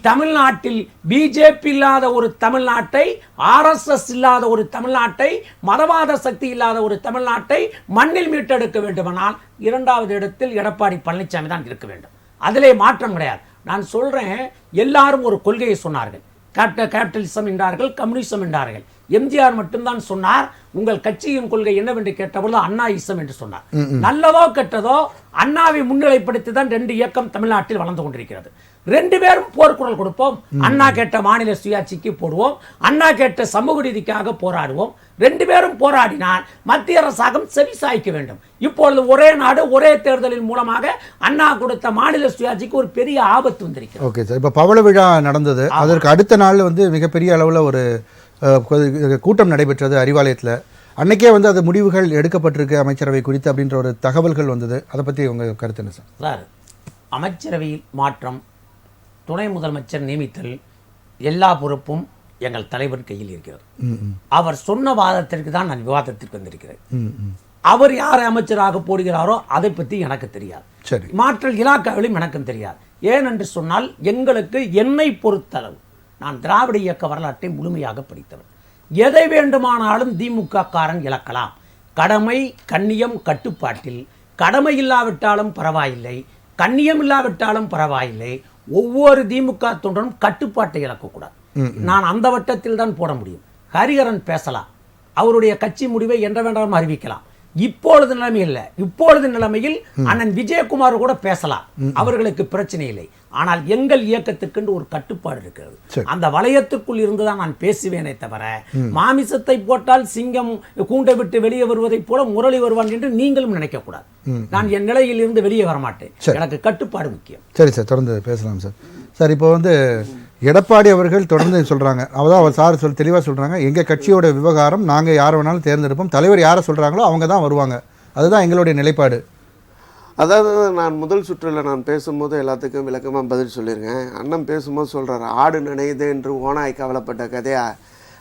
Speaker 3: தமிழ்நாட்டில் பிஜேபி இல்லாத ஒரு தமிழ்நாட்டை, ஆர்எஸ்எஸ் இல்லாத ஒரு தமிழ்நாட்டை, மதவாத சக்தி இல்லாத ஒரு தமிழ்நாட்டை மண்ணில் மீட்டெடுக்க வேண்டுமானால் இரண்டாவது இடத்தில் எடப்பாடி பழனிசாமி தான் இருக்க வேண்டும். அதிலே மாற்றம் கிடையாது. நான் சொல்றேன், எல்லாரும் ஒரு கொள்கையை சொன்னார்கள். கேபிட்டலிசம் என்றார்கள், கம்யூனிசம் என்றார்கள். எம்ஜிஆர் மட்டும்தான் சொன்னார், உங்கள் கட்சியின் கொள்கை என்னவென்று கேட்டபோது அண்ணாயிசம் என்று சொன்னார். நல்லதோ கெட்டதோ அண்ணாவை முன்னிலைப்படுத்தி தான் ரெண்டு இயக்கம் தமிழ்நாட்டில் வளர்ந்து கொண்டிருக்கிறது. ரெண்டு பேரும் போர்க்குரல் கொடுப்போம். அண்ணா கேட்ட மாநில சுயாட்சிக்கு போடுவோம், அண்ணா கேட்ட சமூக நீதிக்காக போராடுவோம். ரெண்டு பேரும் போராடினால் மத்திய அரசாங்கம் செவி சாய்க்க வேண்டும். இப்பொழுது ஒரே நாடு ஒரே தேர்தலின் மூலமாக அண்ணா கொடுத்த மாநில சுயாட்சிக்கு ஒரு பெரிய ஆபத்து வந்திருக்கிறது.
Speaker 1: ஓகே சார், இப்போ பவள விழா நடந்தது. அதற்கு அடுத்த நாள் மிகப்பெரிய அளவில் ஒரு கூட்டம் நடைபெற்றது அறிவாலயத்தில். அன்னைக்கே அது முடிவுகள் எடுக்கப்பட்டிருக்கு அமைச்சரவை குறித்து அப்படின்ற ஒரு தகவல்கள் வந்தது. அதை பற்றி உங்கள் கருத்து என்ன சார்?
Speaker 3: சார், அமைச்சரவையில் மாற்றம், துணை முதலமைச்சர் நியமித்தல், எல்லா பொறுப்பும் எங்கள் தலைவர் கையில் இருக்கிறது. அவர் சொன்ன வாதத்திற்கு தான் நான் விவாதத்திற்கு வந்திருக்கிறேன். அவர் யாரை அமைச்சராக போடுகிறாரோ அதை பற்றி எனக்கு தெரியாது.
Speaker 1: சரி,
Speaker 3: மாற்றல் இலாக்காவிலும் எனக்கும் தெரியாது. ஏனென்று சொன்னால், எங்களுக்கு என்னை பொறுத்தளவு, நான் திராவிட இயக்க வரலாற்றை முழுமையாக படித்தவர். எதை வேண்டுமானாலும் திமுக காரன் இழக்கலாம். கடமை, கண்ணியம், கட்டுப்பாட்டில் கடமை இல்லாவிட்டாலும் பரவாயில்லை, கண்ணியம் இல்லாவிட்டாலும் பரவாயில்லை. ஒவ்வொரு திமுக தொண்டரும் கட்டுப்பாட்டை இழக்கக்கூடாது. நான் அந்த வட்டத்தில் தான் போட முடியும். ஹரிஹரன் பேசலாம், அவருடைய கட்சி முடிவை என்ற வேண்டாம் அறிவிக்கலாம். இப்பொழுது நிலைமை இல்லை. இப்பொழுது நிலைமையில் அண்ணன் விஜயகுமார் கூட பேசலாம், அவர்களுக்கு பிரச்சனை இல்லை. ஆனால் எங்கள் இயக்கத்துக்கு ஒரு கட்டுப்பாடு இருக்கிறது. அந்த வளையத்துக்குள் இருந்துதான் நான் பேசுவேனே தவிர, மாமிசத்தை போட்டால் சிங்கம் கூண்டை விட்டு வெளியே வருவதை போல முரளி வருவான் என்று நீங்களும் நினைக்க கூடாது. நான் என் நிலையில் இருந்து வெளியே வரமாட்டேன். எனக்கு கட்டுப்பாடு முக்கியம்.
Speaker 1: சரி சார், தொடர்ந்து பேசலாம் சார். சார், இப்போ எடப்பாடி அவர்கள் தொடர்ந்து சொல்கிறாங்க, அவர் சார் தெளிவாக சொல்கிறாங்க, எங்கள் கட்சியோட விவகாரம், நாங்கள் யாரை வேணாலும் தேர்ந்தெடுப்போம், தலைவர் யாரை சொல்கிறாங்களோ அவங்க தான் வருவாங்க, அதுதான் எங்களுடைய நிலைப்பாடு.
Speaker 2: அதாவது நான் முதல் சுற்றில் நான் பேசும்போது எல்லாத்துக்கும் விளக்கமாக பதில் சொல்லியிருக்கேன். அண்ணன் பேசும்போது சொல்கிறார், ஆடு நினையுது என்று ஓனாய் கவலைப்பட்ட கதையா.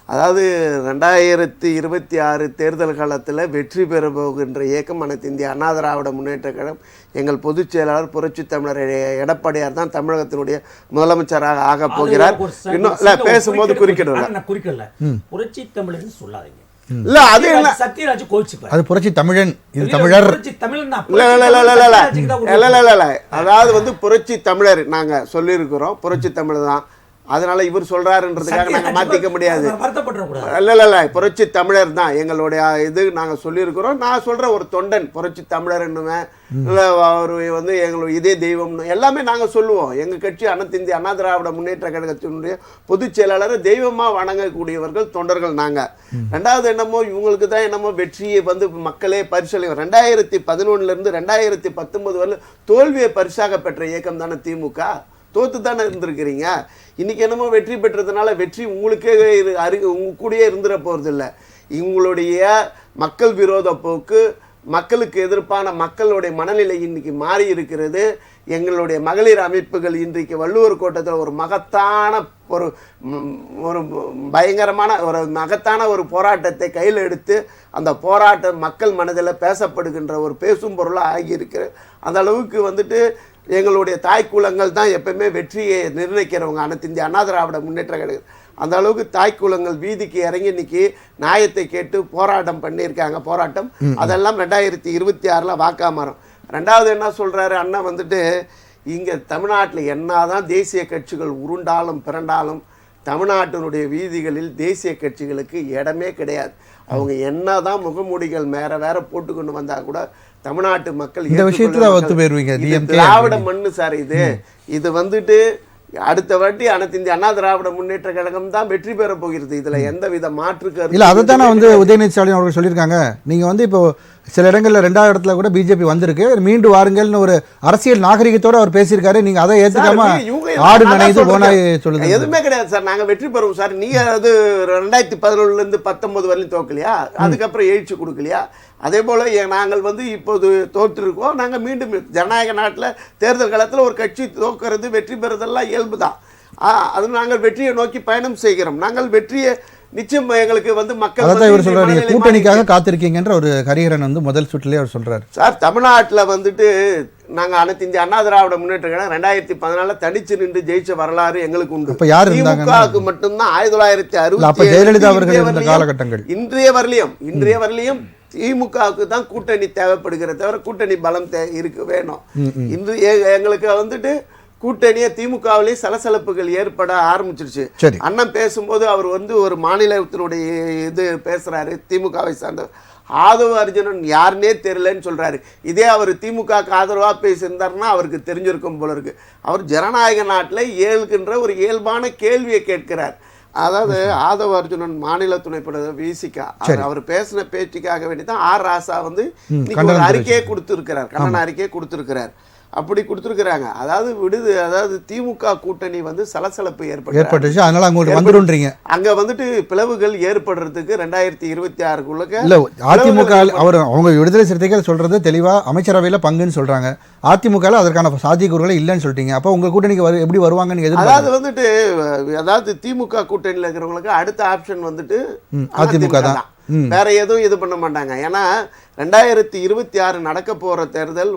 Speaker 2: அதாவது 2026 தேர்தல் காலத்தில் வெற்றி பெற போகின்ற இயக்கம் அனைத்து இந்திய அண்ணா திராவிட முன்னேற்ற கழகம். எங்கள் பொதுச் செயலாளர் புரட்சி தமிழர் எடப்பாடியார் தான் தமிழகத்தினுடைய முதலமைச்சராக ஆக போகிறார். இன்னும் இல்லை, பேசும்போது குறிக்கல
Speaker 3: புரட்சி தமிழர் சொல்லாதீங்க.
Speaker 2: இல்ல, அது இல்ல,
Speaker 3: சத்யராஜ் கோல்ச்சிப்பார்,
Speaker 1: அது புரட்சி தமிழன், இது தமிழர்.
Speaker 2: அதாவது புரட்சி தமிழர் நாங்க சொல்லியிருக்கிறோம், புரட்சி தமிழர் தான். அதனால இவர் சொல்றாருன்றதுக்காக நாங்க மாத்திக்க முடியாது. இல்ல, புரட்சி தமிழர் தான் எங்களுடைய இது, நாங்க சொல்லியிருக்கிறோம். நான் சொல்ற ஒரு தொண்டன் புரட்சி தமிழர் என்னுவேன், அவரு எங்களுடைய இதே தெய்வம் எல்லாமே நாங்க சொல்லுவோம். எங்க கட்சி அனைத்து இந்திய அண்ணா திராவிட முன்னேற்ற கழகத்தினுடைய பொதுச் செயலாளர் தெய்வமா வணங்கக்கூடியவர்கள் தொண்டர்கள் நாங்க. ரெண்டாவது என்னமோ இவங்களுக்கு தான் என்னமோ வெற்றியை மக்களே பரிசளி 2011 இருந்து 2019 வரை தோல்வியை பரிசாக பெற்ற இயக்கம் தானே திமுக. தோத்து தானே இருந்திருக்கிறீங்க. இன்னைக்கு என்னமோ வெற்றி பெற்றதுனால வெற்றி உங்களுக்கே உங்க கூடயே இருந்துட போறது இல்லை. உங்களுடைய மக்கள் விரோத போக்கு, மக்களுக்கு எதிர்ப்பான மக்களுடைய மனநிலை இன்னைக்கு மாறி இருக்கிறது. எங்களுடைய மகளிர் அமைப்புகள் இன்றைக்கு வள்ளுவர் கோட்டத்தில் ஒரு மகத்தான ஒரு பயங்கரமான ஒரு மகத்தான ஒரு போராட்டத்தை கையில் எடுத்து அந்த போராட்டம் மக்கள் மனதில் பேசப்படுகின்ற ஒரு பேசும் பொருளாக ஆகியிருக்கிறது. அந்த அளவுக்கு வந்துட்டு எங்களுடைய தாய்க்குலங்கள் தான் எப்பவுமே வெற்றியை நிர்ணயிக்கிறவங்க அனைத்து இந்திய அண்ணா திராவிட முன்னேற்ற கழகம். அந்த அளவுக்கு தாய்க்குலங்கள் வீதிக்கு இறங்கி இன்னைக்கு நியாயத்தை கேட்டு போராட்டம் பண்ணியிருக்காங்க. போராட்டம் அதெல்லாம் 2026 வாக்கா மாறும். ரெண்டாவது என்ன சொல்கிறாரு அண்ணன் வந்துட்டு, இங்கே தமிழ்நாட்டில் என்னதான் தேசிய கட்சிகள் உருண்டாலும் பிறண்டாலும் தமிழ்நாட்டினுடைய வீதிகளில் தேசிய கட்சிகளுக்கு இடமே கிடையாது. அவங்க என்னதான் முகமூடிகள் வேற போட்டுக்கொண்டு வந்தா கூட தமிழ்நாட்டு மக்கள்
Speaker 1: இந்த விஷயத்துல ஒத்து போயிருவீங்க.
Speaker 2: திராவிட மண்ணு சார் இது வந்துட்டு அடுத்த வாட்டி அனைத்து இந்திய அண்ணா திராவிட முன்னேற்ற கழகம் தான் வெற்றி பெற போகிறது. இதுல எந்தவித மாற்று கருத்து
Speaker 1: இல்ல. அதைத்தானே வந்து உதயநிதி ஸ்டாலின் அவர்கள் சொல்லியிருக்காங்க. நீங்க வந்து இப்போ சில இடங்கள்ல 2வது இடத்துல கூட பிஜேபி வந்திருக்கு, மீண்டும் வாருங்கள்னு ஒரு அரசியல் நாகரிகத்தோட அவர் பேசியிருக்காரு. நீங்க அதை ஏத்துக்காம ஆடு நினைது போனாய் சொல்லுங்க.
Speaker 2: எதுவுமே கிடையாது சார். நாங்க வெற்றி பெறுவோம் சார். நீங்க அது 2011 இருந்து 19 வரையும் தோக்கலையா, அதுக்கப்புறம் எழுச்சி கொடுக்கலையா? அதே போல நாங்கள் வந்து இப்போது தோற்றிருக்கோம். நாங்கள் மீண்டும் ஜனநாயக நாட்டில் தேர்தல் காலத்தில் ஒரு கட்சி தோக்கிறது வெற்றி பெறுறதெல்லாம் இயல்பு தான். அது நாங்கள் வெற்றியை நோக்கி பயணம் செய்கிறோம். நாங்கள் வெற்றியை நிச்சயம் எங்களுக்கு வந்து மக்கள்
Speaker 1: இவர் சொல்றாரு கூட்டணிக்காக காத்திருக்கீங்கன்ற ஒரு ஹரிஹரன் வந்து முதல் சுற்றிலே அவர் சொல்றாரு.
Speaker 2: சார் தமிழ்நாட்டில் வந்துட்டு நாங்கள் அனைத்து இந்திய அண்ணா திராவிட முன்னேற்ற கழகம் 2014 தனிச்சு நின்று ஜெயிச்ச வரலாறு எங்களுக்கு உண்டு. திமுகவுக்கு மட்டும்தான் 1960
Speaker 1: ஜெயலலிதா அவர்கள் இருந்த காலகட்டங்கள்
Speaker 2: இன்றைய வரலையும் திமுகவுக்கு தான் கூட்டணி தேவைப்படுகிற தவிர கூட்டணி பலம் இருக்கு வேணும். இன்று எங்களுக்கு வந்துட்டு கூட்டணியை திமுகவிலேயே சலசலப்புகள் ஏற்பட ஆரம்பிச்சிருச்சு. அண்ணன் பேசும்போது அவர் வந்து ஒரு மாநிலத்தினுடைய இது பேசுறாரு, திமுகவை சார்ந்தவர் ஆதவ அர்ஜுனன் யாருன்னே தெரியலன்னு சொல்றாரு. இதே அவர் திமுகவுக்கு ஆதரவா பேசியிருந்தாருன்னா அவருக்கு தெரிஞ்சிருக்கும் போல இருக்கு. அவர் ஜனநாயக நாட்டில் ஏழ்கின்ற ஒரு இயல்பான கேள்வியை கேட்கிறார். அதாவது ஆதவ அர்ஜுனன் மாநில துணைப்பட விசிகா அவர் பேசின பேச்சுக்காக வேண்டிதான் ராசா வந்து ஒரு அறிக்கையை கொடுத்திருக்கிறார், கண்டன அறிக்கையை கொடுத்திருக்கிறார். அப்படி கொடுத்துருக்குறாங்க. அதாவது திமுக கூட்டணி வந்து சலசலப்பு ஏற்பட்டுச்சு.
Speaker 1: அதனால அங்க வந்துருன்றீங்க.
Speaker 2: அங்க வந்துட்டு பிளவுகள் ஏற்படுறதுக்கு 2026
Speaker 1: இல்ல அதிமுக அவங்க விடுதலை சிறுத்தைகள் சொல்றது தெளிவா அமைச்சரவையில பங்குன்னு சொல்றாங்க. அதிமுக அதற்கான சாத்தியக்கூறுகளே இல்லைன்னு சொல்லிட்டீங்க. அப்ப உங்க கூட்டணிக்கு எப்படி வருவாங்கன்னு
Speaker 2: அதாவது திமுக கூட்டணியில் இருக்கிறவங்களுக்கு அடுத்த ஆப்ஷன் வந்துட்டு
Speaker 1: அதிமுக தான்.
Speaker 2: வேற எதுவும் இது பண்ண மாட்டாங்க. ஏன்னா 2026 நடக்க போற தேர்தல்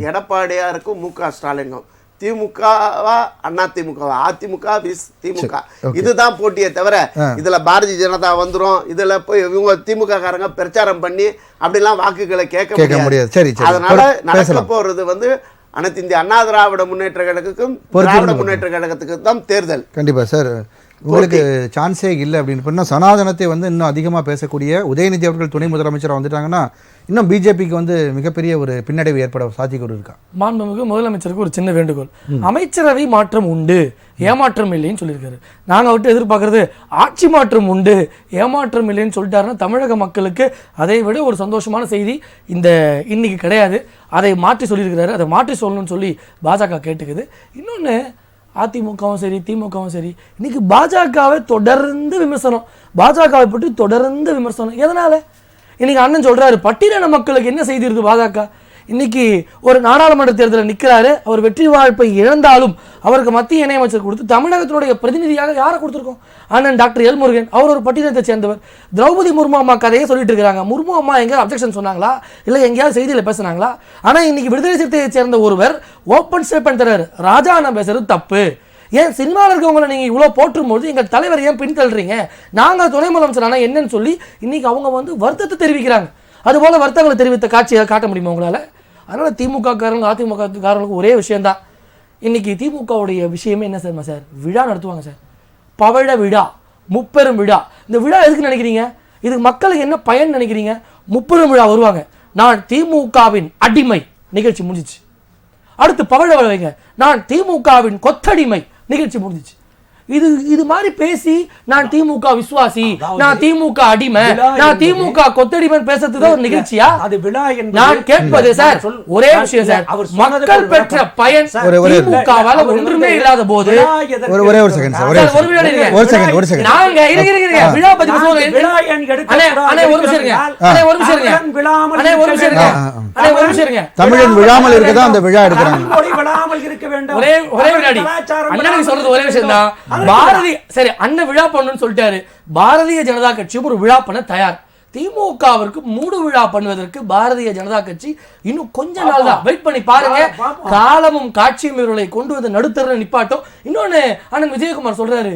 Speaker 2: எடப்பாடியாருக்கும் முக ஸ்டாலினுக்கும், திமுகவா அதிமுகவா, அதிமுக விஸ் திமுக, இதுதான் போட்டியே தவிர இதுல பாரதிய ஜனதா வந்துரும், இதுல போய் இவங்க திமுக காரங்க பிரச்சாரம் பண்ணி அப்படிலாம் வாக்குகளை கேட்க முடியாது. அதனால நடக்க போறது வந்து அனைத்து இந்திய அண்ணா திராவிட முன்னேற்ற கழகத்துக்கும் திராவிட முன்னேற்ற கழகத்துக்கு தான் தேர்தல்.
Speaker 1: கண்டிப்பா சார். உங்களுக்கு சான்ஸே இல்லை அப்படின்னு சொன்னால் சனாதனத்தை வந்து இன்னும் அதிகமாக பேசக்கூடிய உதயநிதி அவர்கள் துணை முதலமைச்சராக வந்துட்டாங்கன்னா இன்னும் பிஜேபிக்கு வந்து மிகப்பெரிய ஒரு பின்னடைவு ஏற்பட சாத்தியக்கூறு இருக்கா?
Speaker 4: மாண்புமிகு முதலமைச்சருக்கு ஒரு சின்ன வேண்டுகோள். அமைச்சரவை மாற்றம் உண்டு, ஏமாற்றம் இல்லைன்னு சொல்லியிருக்காரு. நாங்கள் விட்டு எதிர்பார்க்கறது ஆட்சி மாற்றம் உண்டு, ஏமாற்றம் இல்லைன்னு சொல்லிட்டாருன்னா தமிழக மக்களுக்கு அதை விட ஒரு சந்தோஷமான செய்தி இன்னைக்கு கிடையாது. அதை மாற்றி சொல்லியிருக்கிறாரு. அதை மாற்றி சொல்லணும்னு சொல்லி பாஜக கேட்டுக்குது. இன்னொன்று, அதிமுகவும் சரி திமுகவும் சரி இன்னைக்கு பாஜகவை தொடர்ந்து விமர்சனம், பாஜகவை பற்றி தொடர்ந்து விமர்சனம். எதனால? இன்னைக்கு அண்ணன் சொல்றாரு பட்டியலின மக்களுக்கு என்ன செய்தி இருக்கு பாஜக. இன்னைக்கு ஒரு நாடாளுமன்ற தேர்தலில் நிற்கிறாரு. அவர் வெற்றி வாய்ப்பை இழந்தாலும் அவருக்கு மத்திய இணையமைச்சர் கொடுத்து தமிழகத்தினுடைய பிரதிநிதியாக யாரை கொடுத்துருக்கோம்? அண்ணன் டாக்டர் எல் முருகன். அவர் ஒரு பட்டியலத்தை சேர்ந்தவர். திரௌபதி முர்மு அம்மா கதையை சொல்லிட்டு இருக்கிறாங்க. முர்மு அம்மா எங்கேயாவது அப்ஜெக்ஷன் சொன்னாங்களா, இல்லை எங்கேயாவது செய்தியில் பேசினாங்களா? ஆனால் இன்னைக்கு விடுதலை சிறுத்தையை சேர்ந்த ஒருவர் ஓப்பன் ஸ்டேட்மெண்ட் தராரு, ராஜா அண்ணன் பேசுறது தப்பு. ஏன் சினிமாவில் இருக்கவங்களை நீங்கள் இவ்வளோ போற்றும்போது எங்கள் தலைவர் ஏன் பின்தள்ளுறீங்க, நாங்கள் துணை முதலமைச்சர் ஆனால் என்னன்னு சொல்லி இன்னைக்கு அவங்க வந்து வருத்தத்தை தெரிவிக்கிறாங்க. அதுபோல் வருத்தங்களை தெரிவித்த காட்சியை காட்ட முடியுமா உங்களால்? அதனால் திமுக காரங்க அதிமுக காரங்களுக்கு ஒரே விஷயம்தான். இன்னைக்கு திமுகவுடைய விஷயமே என்ன சார், விழா நடத்துவாங்க சார், பவழ விழா, முப்பெரும் விழா. இந்த விழா எதுக்கு நினைக்கிறீங்க? இதுக்கு மக்களுக்கு என்ன பயன் நினைக்கிறீங்க? முப்பெரும் விழா வருவாங்க, நான் திமுகவின் அடிமை, நிகழ்ச்சி முடிஞ்சிச்சு. அடுத்து பவழ வைங்க, நான் திமுகவின் கொத்தடிமை, நிகழ்ச்சி முடிஞ்சிச்சு. இது மாதிரி பேசி நான் திமுக விசுவாசி, நான் திமுக அடிமை, நான் திமுக கொத்தடிமைன்னு பேசுறது தான் ஒரு நிகழ்ச்சியா?
Speaker 6: அது விழா என்பது
Speaker 4: நான் கேட்பது சார் ஒரே விஷயம் சார், மக்கள் பெற்ற பயன் திமுகவால ஒன்றுமே இல்லாத போது
Speaker 1: ஒரே ஒரு செகண்ட் சார், ஒரு செகண்ட்
Speaker 4: நாங்க இருங்க விழா பத்தி பேசுவோம். அண்ணே ஒரு நிமிஷம் இருங்க, அண்ணே ஒரு நிமிஷம் இருங்க, அண்ணே ஒரு நிமிஷம் இருங்க, அண்ணே ஒரு நிமிஷம் இருங்க.
Speaker 1: தமிழன் விழாமல் இருக்கதான் அந்த விழா எடுக்கிறாங்க.
Speaker 6: விழாமல் இருக்க வேண்டும்.
Speaker 4: ஒரே வினாடி அண்ணன் சொல்றது ஒரே விஷயம் தான். பாரதி சரி அண்ணன் விழா பண்ணணும்னு சொல்லிட்டாரு. பாரதிய ஜனதா கட்சியும் ஒரு விழா பண்ண தயார். திமுகவிற்கு மூடு விழா பண்ணுவதற்கு பாரதிய ஜனதா கட்சி இன்னும் கொஞ்ச நாள் தான் வெயிட் பண்ணி பாருங்க. காலமும் காட்சியும் இவர்களை கொண்டு வந்து நடுத்தர நிப்பாட்டும். இன்னொன்னு அண்ணன் விஜயகுமார் சொல்றாரு,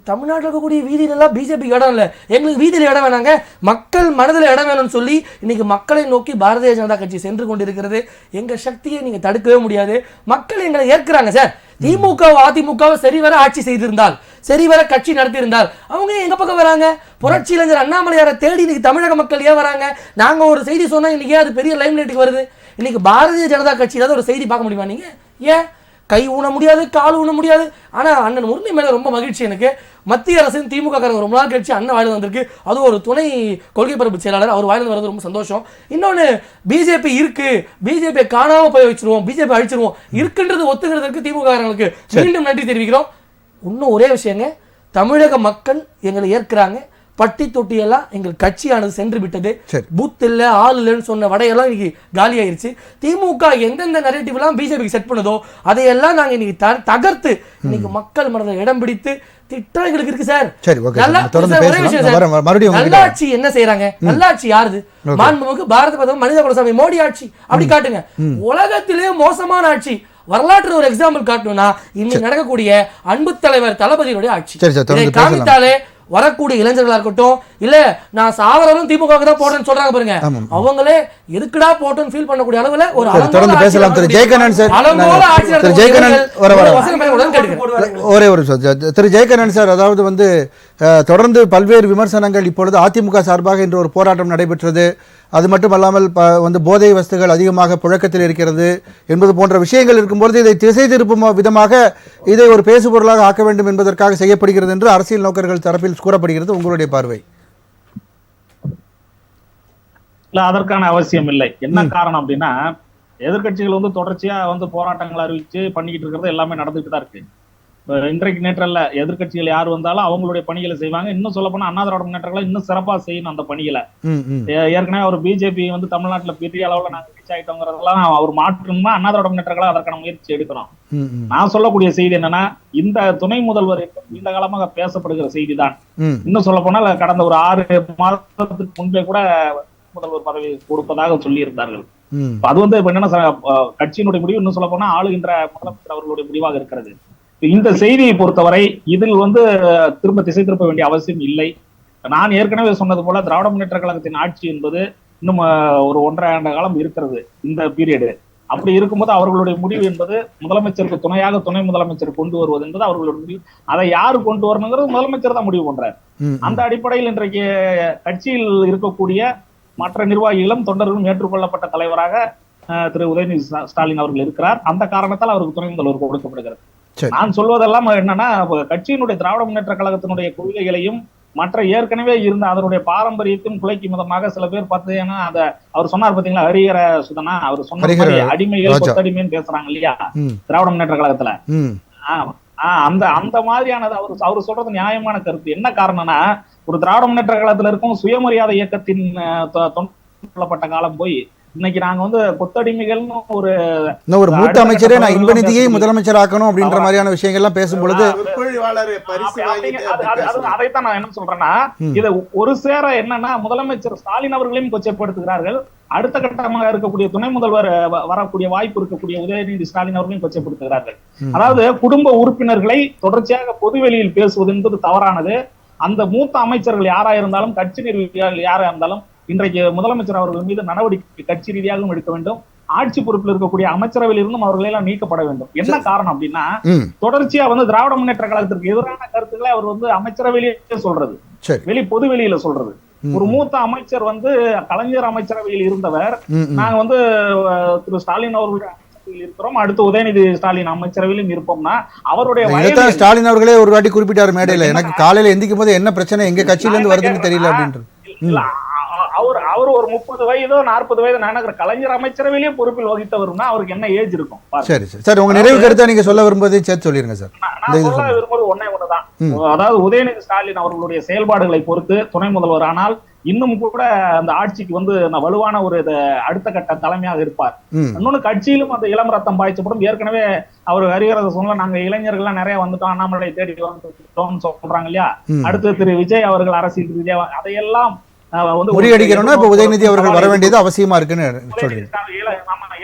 Speaker 4: தமிழ்நாட்டில் இருக்கக்கூடிய வீதியில எல்லாம் பிஜேபிக்கு இடம் இல்லை, எங்களுக்கு வீதியில இடம் வேணாங்க, மக்கள் மனதில் இடம் வேணும்னு சொல்லி இன்னைக்கு மக்களை நோக்கி பாரதிய ஜனதா கட்சி சென்று கொண்டிருக்கிறது. எங்க சக்தியை நீங்க தடுக்கவே முடியாது. மக்கள் எங்களை ஏற்கிறாங்க சார். திமுக அதிமுக சரிவர ஆட்சி செய்திருந்தால், சரிவர கட்சி நடத்தியிருந்தால் அவங்க எங்க பக்கம் வராங்க? புரட்சி இளைஞர் அண்ணாமலையாரை தேடி இன்னைக்கு தமிழக மக்கள் ஏன் வராங்க? நாங்க ஒரு செய்தி சொன்னா இன்னைக்கு அது பெரிய லைம் லைட்டுக்கு வருது. இன்னைக்கு பாரதிய ஜனதா கட்சியில ஒரு செய்தி பார்க்க முடியுமா நீங்க? ஏன் கை ஊன முடியாது, கால் ஊன முடியாது. ஆனா அண்ணன் முரளி மேல ரொம்ப மகிழ்ச்சி எனக்கு. மத்திய அரசின் திமுக காரங்க ரொம்ப நாள் கழிச்சு அண்ணன் வாயில வந்திருக்கு. அது ஒரு துணை கொள்கை பரப்பு செயலாளர், அவர் வாயில வர்றது ரொம்ப சந்தோஷம். இன்னொன்னு பிஜேபி இருக்கு, பிஜேபி காணாம போய் வச்சிருவோம், பிஜேபி அழிச்சிருவோம் இருக்குன்றது ஒத்துக்கிறதுக்கு திமுக காரங்களுக்கு மீண்டும் நன்றி தெரிவிக்கிறோம். இன்னும் ஒரே விஷயங்க, தமிழக மக்கள் எங்களை ஏற்கிறாங்க. பட்டி தொட்டியெல்லாம் எங்கள் கட்சியானது சென்று விட்டது. பூத் இல்ல ஆள் இல்லைன்னு சொன்ன வடையெல்லாம் இன்னைக்கு காலி ஆயிருச்சு. திமுக எந்தெந்த நரேட்டிவ் எல்லாம் பிஜேபிக்கு செட் பண்ணதோ அதையெல்லாம் நாங்க இன்னைக்கு தகர்த்து இன்னைக்கு மக்கள் மனதில் இடம் பிடித்து திட்டங்களுக்கு இருக்கு சார். நல்லாட்சி என்ன செய்யறாங்க? நல்லாட்சி யாருது? மாண்புமிகு பாரத பிரதமர் மனித குலசாமி மோடி ஆட்சி அப்படி காட்டுங்க. உலகத்திலே மோசமான ஆட்சி வரலாற்று ஒரு எக்ஸாம்பிள் காட்டணும்னா இன்னைக்கு நடக்கக்கூடிய அன்பு தலைவர் தளபதியுடைய ஆட்சி. காமித்தாலே வரக்கூடிய இளைஞர்களா இருக்கட்டும், இல்ல நான் சாவரரும் திமுக தான் போட்டேன்னு சொல்றாங்க பாருங்க, அவங்களே எதுக்குடா போட்டோன்னு ஃபீல் பண்ணக்கூடிய அளவுல ஒரு
Speaker 1: தொடர்ந்து பேசலாம். திரு ஜெயகண்ணன் சார், திரு ஜெயகண்ணன் ஒரே ஒரு திரு ஜெயகண்ணன் சார், அதாவது வந்து தொடர்ந்து பல்வேறு விமர்சனங்கள் இப்பொழுது அதிமுக சார்பாக இன்று ஒரு போராட்டம் நடைபெற்றது. அது மட்டுமல்லாமல் வந்து போதை வஸ்துகள் அதிகமாக புழக்கத்தில் இருக்கிறது என்பது போன்ற விஷயங்கள் இருக்கும்பொழுது இதை திசை திருப்பும் விதமாக இதை ஒரு பேசுபொருளாக ஆக்க வேண்டும் என்பதற்காக செய்யப்படுகிறது என்று அரசியல் நோக்கர்கள் தரப்பில் கூறப்படுகிறது. உங்களுடைய பார்வை?
Speaker 5: இல்ல, அதற்கான அவசியம் இல்லை. என்ன காரணம் அப்படின்னா, எதிர்கட்சிகள் வந்து தொடர்ச்சியா வந்து போராட்டங்கள் அறிவிச்சு பண்ணிக்கிட்டு இருக்கிறது எல்லாமே நடந்துட்டு தான் இருக்கு. இன்றைக்கு நேற்றல்ல, எதிர்கட்சிகள் யார் வந்தாலும் அவங்களுடைய பணிகளை செய்வாங்க. இன்னும் சொல்ல போனா அண்ணா திராவிட முன்னேற்றங்களை இன்னும் சிறப்பா செய்யணும் அந்த பணிகளை. ஏற்கனவே அவர் பிஜேபி வந்து தமிழ்நாட்டுல பெரிய அளவுல நாங்க ரீச் ஆயிட்டோங்கிறதெல்லாம் அவர் மாற்றணும்னா அண்ணா திராவிட முன்னேற்றங்களை அதற்கான முயற்சி எடுக்கணும். நான் சொல்லக்கூடிய செய்தி என்னன்னா, இந்த துணை முதல்வர் இந்த காலமாக பேசப்படுகிற செய்தி தான். இன்னும் சொல்ல போனா கடந்த ஒரு 6 மாதத்துக்கு முன்பே கூட முதல்வர் பதவி கொடுப்பதாக சொல்லி இருந்தார்கள். அது வந்து இப்ப என்னன்னா, கட்சியினுடைய முடிவு இன்னும் சொல்ல போனா ஆளுகின்ற முதலமைச்சர் அவர்களுடைய முடிவாக இருக்கிறது. இந்த செய்தியை பொறுத்தவரை இதில் வந்து திரும்ப திசை திருப்ப வேண்டிய அவசியம் இல்லை. நான் ஏற்கனவே சொன்னது போல திராவிட முன்னேற்ற கழகத்தின் ஆட்சி என்பது இன்னும் ஒரு 1.5 ஆண்டு காலம் இருக்கிறது இந்த பீரியடு. அப்படி இருக்கும்போது அவர்களுடைய முடிவு என்பது முதலமைச்சருக்கு துணையாக துணை முதலமைச்சர் கொண்டு வருவது என்பது அவர்களுடைய முடிவு. அதை யாரு கொண்டு வரணுங்கிறது முதலமைச்சர் தான் முடிவு பண்றாரு. அந்த அடிப்படையில் இன்றைக்கு கட்சியில் இருக்கக்கூடிய மற்ற நிர்வாகிகளும் தொண்டர்களும் ஏற்றுக்கொள்ளப்பட்ட தலைவராக திரு உதயநிதி ஸ்டாலின் அவர்கள் இருக்கிறார். அந்த காரணத்தால் அவருக்கு துணை முதல்வர் கொடுக்கப்படுகிறது. நான் சொல்வதெல்லாம் என்னன்னா, கட்சியினுடைய திராவிட முன்னேற்ற கழகத்தினுடைய கொள்கைகளையும் மற்ற ஏற்கனவே இருந்த அதனுடைய பாரம்பரியத்தையும் குலைக்கும் விதமாக சில பேர் பார்த்தீங்கன்னா, அத அவர் சொன்னார் பாத்தீங்களா, ஹரிஹர சுதனா, அவர் சொன்ன அடிமைகள் கொத்தடிமைன்னு பேசுறாங்க இல்லையா திராவிட முன்னேற்ற கழகத்துல. அந்த மாதிரியானது அவர் சொல்றது நியாயமான கருத்து. என்ன காரணம்னா, ஒரு திராவிட முன்னேற்ற கழகத்துல இருக்கும் சுயமரியாதை இயக்கத்தின் சொல்லப்பட்ட காலம் போய் இன்னைக்கு நாங்க வந்து கொத்தடிமைகள்னு ஒரு
Speaker 1: மூத்த அமைச்சரே நான் இன்பநிதியை முதலமைச்சர் ஆக்கணும் அப்படின்ற மாதிரியான விஷயங்கள்லாம் பேசும்பொழுது
Speaker 5: அதைத்தான் நான் என்ன சொல்றேன்னா, இதை ஒரு சேர என்னன்னா முதலமைச்சர் ஸ்டாலின் அவர்களையும் கொச்சைப்படுத்துகிறார்கள். அடுத்த கட்டமாக இருக்கக்கூடிய துணை முதல்வர் வரக்கூடிய வாய்ப்பு இருக்கக்கூடிய உதயநிதி ஸ்டாலின் அவர்களையும் கொச்சைப்படுத்துகிறார்கள். அதாவது குடும்ப உறுப்பினர்களை தொடர்ச்சியாக பொதுவெளியில் பேசுவது என்பது தவறானது. அந்த மூத்த அமைச்சர்கள் யாரா இருந்தாலும், கட்சி நிர்வாகிகள் யாரா இருந்தாலும் இன்றைக்கு முதலமைச்சர் அவர்கள் மீது நடவடிக்கை கட்சி ரீதியாகவும் எடுக்க வேண்டும். ஆட்சி பொறுப்பில் இருக்கக்கூடிய அமைச்சரவையில் இருந்தும் அவர்கள் எல்லாம் நீக்கப்பட வேண்டும். என்ன காரணம் அப்படின்னா, தொடர்ச்சியா வந்து திராவிட முன்னேற்ற கழகத்திற்கு எதிரான கருத்துக்களை அவர் வந்து அமைச்சரவையிலேயே சொல்றது, பொது வெளியில சொல்றது. ஒரு மூத்த அமைச்சர் வந்து கலைஞர் அமைச்சரவையில் இருந்தவர், நாங்க வந்து திரு ஸ்டாலின் அவர்களுடைய அமைச்சரவையில் இருக்கிறோம், அடுத்து உதயநிதி ஸ்டாலின் அமைச்சரவையிலும் இருப்போம்னா அவருடைய
Speaker 1: இதைத்தான் ஸ்டாலின் அவர்களே ஒரு வாட்டி குறிப்பிட்டார் மேடையில, எனக்கு காலையில எந்திக்கும் போது என்ன பிரச்சனை எங்க கட்சியில இருந்து வருதுன்னு தெரியல அப்படின்றது.
Speaker 5: அவர் ஒரு 30 வயதோ 40 வயதோ நினைக்கிற கலைஞர் அமைச்சரவையிலேயே பொறுப்பில் வகித்தவருன்னா அவருக்கு என்ன ஏஜ் இருக்கும்?
Speaker 1: சரி சரி சார், உங்க நிறைவு கருத்தை நீங்க சொல்ல விரும்புவதை சேர்த்து சொல்லிருங்க சார்.
Speaker 5: நான் சொல்ல விரும்புவது ஒண்ணுதான், அதாவது உதயநிதி ஸ்டாலின் அவர்களுடைய செயல்பாடுகளை பொறுத்து துணை முதல்வர் ஆனால் இன்னும் கூட அந்த ஆட்சிக்கு வந்து வலுவான ஒரு அடுத்த கட்ட தலைமையாக இருப்பார். இன்னொன்னு கட்சியிலும் அந்த இளம் ரத்தம் பாய்ச்சப்படும். ஏற்கனவே அவர் ஹரிகரத சொல்ல நாங்க இளைஞர்கள்லாம் நிறைய வந்துட்டோம், அண்ணாமலை தேடி வந்துட்டோம்னு சொல்றாங்க இல்லையா. அடுத்து திரு விஜய் அவர்கள் அரசியல் ரீதியா அதையெல்லாம்
Speaker 1: முறியடிக்கணும்னா இப்ப உதயநிதி அவர்கள் வர வேண்டியது அவசியமா இருக்குன்னு சொல்றீங்க.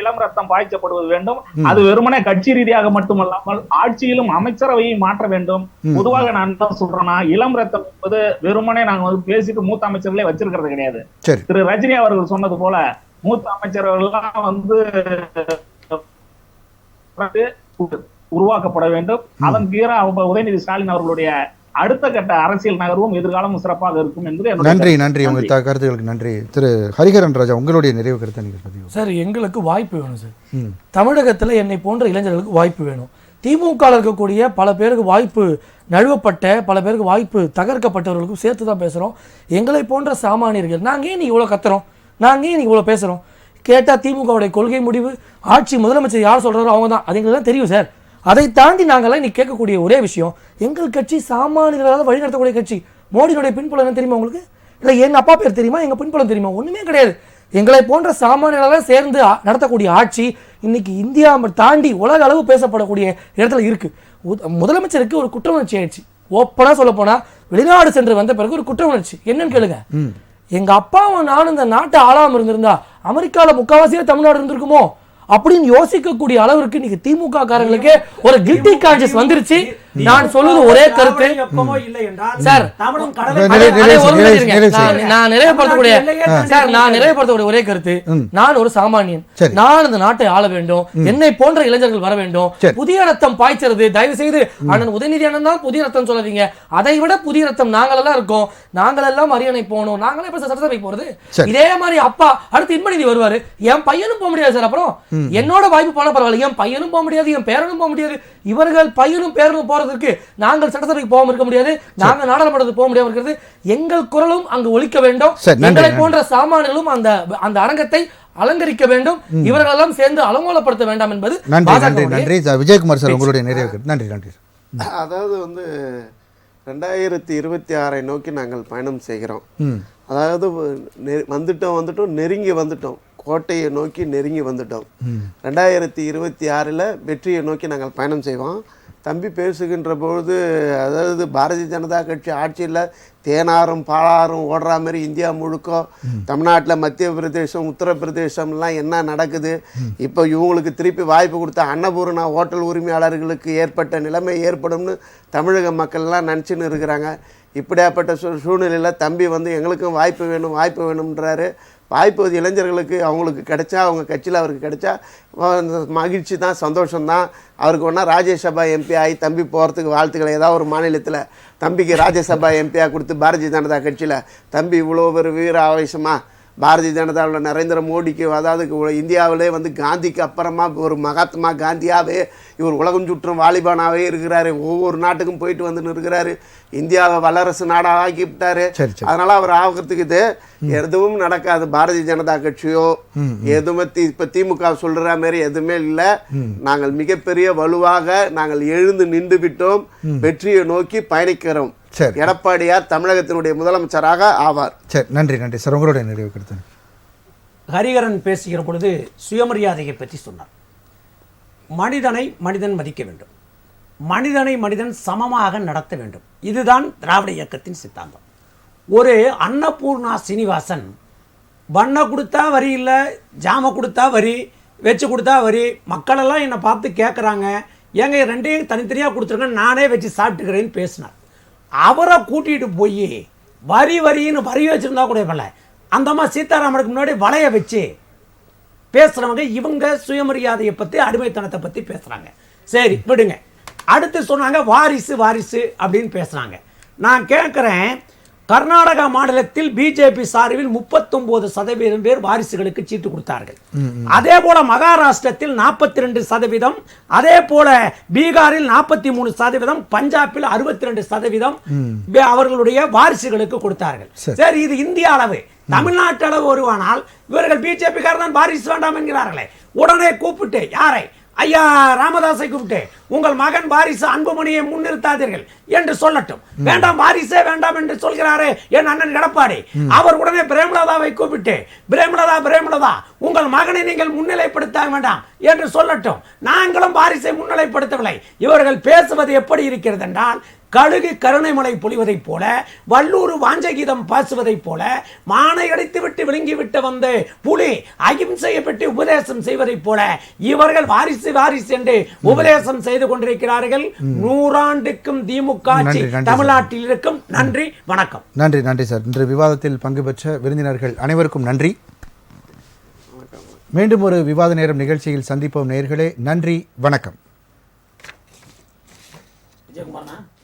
Speaker 5: இளம் ரத்தம் பாய்ச்சப்படுவது வேண்டும். அது வெறுமனே கட்சி ரீதியாக மட்டுமல்லாமல் ஆட்சியிலும் அமைச்சரவையை மாற்ற வேண்டும். பொதுவாக நான் என்ன சொல்றேன்னா, இளம் ரத்தம் என்பது வெறுமனே நாங்க வந்து பேசிட்டு மூத்த அமைச்சர்களே வச்சிருக்கிறது கிடையாது. திரு ரஜினி அவர்கள் சொன்னது போல மூத்த அமைச்சர்கள்லாம் வந்து உருவாக்கப்பட வேண்டும். அதன் கீழ உதயநிதி ஸ்டாலின் அவர்களுடைய அடுத்த கட்ட அரசியல் நகர்வும் எதிர்காலமும் சிறப்பாக இருக்கும் என்பது.
Speaker 1: நன்றி உங்க கருத்துக்களுக்கு நன்றி. திரு ஹரிஹரன் ராஜா, உங்களுடைய நிறைவு கருத்தை நீங்க பதிவு.
Speaker 4: சார், எங்களுக்கு வாய்ப்பு வேணும் சார். தமிழகத்துல என்னை போன்ற இளைஞர்களுக்கு வாய்ப்பு வேணும். திமுக இருக்கக்கூடிய பல பேருக்கு வாய்ப்பு நழுவப்பட்ட, பல பேருக்கு வாய்ப்பு தகர்க்கப்பட்டவர்களுக்கும் சேர்த்து தான் பேசுறோம். எங்களை போன்ற சாமானியர்கள் நாங்க ஏன் இவ்வளவு கத்துறோம், நாங்க ஏன் இவ்வளவு பேசுறோம் கேட்டா திமுகவுடைய கொள்கை முடிவு ஆட்சி முதலமைச்சர் யார் சொல்றாரோ அவங்க தான், அது எங்களுக்கு தான் தெரியும் சார். அதை தாண்டி நாங்களாம் இன்னைக்கு கேட்கக்கூடிய ஒரே விஷயம், எங்கள் கட்சி சாமானியர்களாக வழிநடத்தக்கூடிய கட்சி. மோடியுடைய பின்புலம் என்ன தெரியுமா உங்களுக்கு? இல்லை எங்க அப்பா பேர் தெரியுமா, எங்க பின்புலம் தெரியுமா? ஒண்ணுமே கிடையாது. எங்களை போன்ற சாமானியர்களாக சேர்ந்து நடத்தக்கூடிய ஆட்சி இன்னைக்கு இந்தியா தாண்டி உலக அளவு பேசப்படக்கூடிய இடத்துல இருக்கு. முதலமைச்சருக்கு ஒரு குற்ற உணர்ச்சி ஆயிடுச்சு. ஓப்பனா சொல்ல போனா வெளிநாடு சென்று வந்த பிறகு ஒரு குற்ற உணர்ச்சி. என்னன்னு கேளுங்க, எங்க அப்பாவும் நானும் இந்த நாட்டை ஆளாம இருந்திருந்தா அமெரிக்கால முக்காவாசியா தமிழ்நாடு இருந்திருக்குமோ அப்படின்னு யோசிக்கக்கூடிய அளவிற்கு இன்னைக்கு திமுக காரங்களுக்கு ஒரு கில்ட்டி கான்ஷியஸ் வந்துருச்சு. நான் சொல்லுவது ஒரே கருத்து சார், நான் நிறைவேற்றக்கூடிய ஒரே கருத்து, நான் ஒரு சாமானியன், நான் இந்த நாட்டை ஆள வேண்டும், என்னை போன்ற இளைஞர்கள் வர வேண்டும். புதிய ரத்தம் பாய்ச்சறது தயவு செய்து அண்ணன் உதயநிதி அண்ணன் தான் புதிய ரத்தம் சொல்லாதீங்க. அதை விட புதிய ரத்தம் நாங்களெல்லாம் இருக்கோம், நாங்களெல்லாம் அரியணை போகணும், நாங்களே இப்ப சட்டசபைக்கு போறது. இதே மாதிரி அப்பா அடுத்து இன்பநிதி வருவாரு, என் பையனும் போக முடியாது சார். அப்புறம் என்னோட வாய்ப்பு போன பரவாயில்ல, என் பையனும் போக முடியாது, என் பேரனும் போக முடியாது. இவர்கள் பையனும் பேரனும் போறதுக்கு நாங்கள் சட்டசபைக்கு போகாம இருக்க முடியாது, நாங்க நாடாளுமன்றத்துக்கு போக முடியாம இருக்கிறது. எங்கள் குரலும் அங்கு ஒலிக்க வேண்டும். எங்களை போன்ற சாமானியர்களும் அந்த அரங்கத்தை அலங்கரிக்க வேண்டும். இவர்களெல்லாம் சேர்ந்து அலங்கோலப்படுத்த வேண்டாம் என்பது.
Speaker 1: நன்றி. விஜயகுமார் சார், உங்களுடைய நிறைவு. நன்றி.
Speaker 2: அதாவது வந்து 2026 நோக்கி நாங்கள் பயணம் செய்கிறோம். அதாவது வந்துட்டோம் நெருங்கி வந்துட்டோம், கோட்டையை நோக்கி நெருங்கி வந்துட்டோம். 2026 வெற்றியை நோக்கி நாங்கள் பயணம் செய்வோம். தம்பி பேசுகின்ற பொழுது, அதாவது பாரதிய ஜனதா கட்சி ஆட்சியில் தேனாரும் பாலாரும் ஓடுற மாதிரி இந்தியா முழுக்க தமிழ்நாட்டில் மத்திய பிரதேசம் உத்தரப்பிரதேசம்லாம் என்ன நடக்குது, இப்போ இவங்களுக்கு திருப்பி வாய்ப்பு கொடுத்த அன்னபூர்ணா ஹோட்டல் உரிமையாளர்களுக்கு ஏற்பட்ட நிலைமை ஏற்படும்னு தமிழக மக்கள்லாம் நினச்சின்னு இருக்கிறாங்க. இப்படியாப்பட்ட சூழ்நிலையில் தம்பி வந்து எங்களுக்கும் வாய்ப்பு வேணும்ன்றாரு. வாய்ப்பு இளைஞர்களுக்கு அவங்களுக்கு கிடைச்சா, அவங்க கட்சியில் அவருக்கு கிடைச்சா மகிழ்ச்சி தான், சந்தோஷம்தான். அவருக்கு ஒன்றா ராஜ்யசபா எம்பி ஆகி தம்பி போகிறதுக்கு வாழ்த்துக்களை. ஏதாவது ஒரு மாநிலத்தில் தம்பிக்கு ராஜ்யசபா எம்பியாக கொடுத்து பாரதிய ஜனதா கட்சியில் தம்பி இவ்வளோ ஒரு வீர ஆவேசமாக பாரதிய ஜனதாவில் நரேந்திர மோடிக்கு, அதாவது இந்தியாவிலே வந்து காந்திக்கு அப்புறமா ஒரு மகாத்மா காந்தியாகவே இவர் உலகம் சுற்றும் வாலிபானாகவே இருக்கிறாரு. ஒவ்வொரு நாட்டுக்கும் போயிட்டு வந்துன்னு இருக்கிறாரு. இந்தியாவை வல்லரசு நாடாக ஆக்கிவிட்டாரு. அதனால அவர் ஆகிறதுக்கு இது எதுவும் நடக்காது. பாரதிய ஜனதா கட்சியோ எதுவுமே இப்போ திமுக சொல்ற மாதிரி எதுவுமே இல்லை. நாங்கள் மிகப்பெரிய வலுவாக நாங்கள் எழுந்து நின்று விட்டோம். வெற்றியை நோக்கி பயணிக்கிறோம். எடப்பாடியார் தமிழகத்தினுடைய முதலமைச்சராக ஆவார்.
Speaker 1: சரி, நன்றி சார். உங்களுடைய நிறைவு கருத்து.
Speaker 6: ஹரிஹரன் பேசுகிற பொழுது சுயமரியாதையை பற்றி சொன்னார். மனிதனை மனிதன் மதிக்க வேண்டும், மனிதனை மனிதன் சமமாக நடத்த வேண்டும். இதுதான் திராவிட இயக்கத்தின் சித்தாந்தம். ஒரு அன்னபூர்ணா சீனிவாசன் பண்ண கொடுத்தா வரி இல்லை, ஜாம கொடுத்தா வரி, வச்சு கொடுத்தா வரி, மக்களெல்லாம் என்னை பார்த்து கேட்குறாங்க, ஏங்க ரெண்டையும் தனித்தனியாக கொடுத்துருங்க, நானே வச்சு சாப்பிட்டுக்கிறேன்னு பேசினார். அவரை கூட்டிகிட்டு போய் வரின்னு வரி வச்சுருந்தா கூட பல அந்த அம்மா சீதாராமனுக்கு முன்னாடி வலைய வச்சு பேசுகிறவங்க இவங்க சுயமரியாதையை பற்றி, அடிமைத்தனத்தை பற்றி பேசுகிறாங்க. சரி விடுங்க. அடுத்து சொன்னாங்க வாரிசு அப்படின்னு பேசுகிறாங்க. நான் கேட்குறேன், கர்நாடகா மாநிலத்தில் பிஜேபி சார்பில் 39% பேர் வாரிசுகளுக்கு சீட்டு கொடுத்தார்கள். அதே போல மகாராஷ்டிரத்தில் 42%, அதே போல பீகாரில் 43%, பஞ்சாபில் 62% அவர்களுடைய வாரிசுகளுக்கு கொடுத்தார்கள். சரி, இது இந்திய அளவு. தமிழ்நாட்டு அளவு வருவானால் இவர்கள் பிஜேபி காரன் வாரிசு வேண்டாம் என்கிறார்களே, உடனே கூப்பிட்டு யாரை, ஐயா ராமதாஸை கூப்பிட்டு உங்கள் மகன் வாரிசு அன்புமணியை முன்னிறுத்தாதீர்கள் என்று சொல்லட்டும். வேண்டாம், வாரிசே வேண்டாம் என்று சொல்கிறாரே என் அண்ணன் எடப்பாடி, அவர் உடனே பிரேமலதாவை கூப்பிட்டு பிரேமலதா உங்கள் மகனை நீங்கள் முன்னிலைப்படுத்த வேண்டாம் என்று சொல்லட்டும். நாங்களும் வாரிசை முன்னிலைப்படுத்தவில்லை. இவர்கள் பேசுவது எப்படி இருக்கிறது என்றால், கழுகு கருணைமலை பொழிவதைப் போல, வல்லூர் வாஞ்சகீதம் பாசுவதைப் போல, மானை அடித்து விட்டு விழுங்கிவிட்டு வந்து புலி அகிம்சையை பற்றி உபதேசம் செய்வதைப் போல இவர்கள் வாரிசு வாரிசு என்று உபதேசம் செய்து கொண்டிருக்கிறார்கள். 100 ஆண்டுக்கும் திமுக ஆட்சி தமிழ்நாட்டில் இருக்கும். நன்றி, வணக்கம்.
Speaker 1: நன்றி நன்றி சார். இன்று விவாதத்தில் பங்கு பெற்ற விருந்தினர்கள் அனைவருக்கும் நன்றி. மீண்டும் ஒரு விவாத நேரம் நிகழ்ச்சியில் சந்திப்போம் நேயர்களே. நன்றி, வணக்கம்.
Speaker 6: விஜயகுமார்.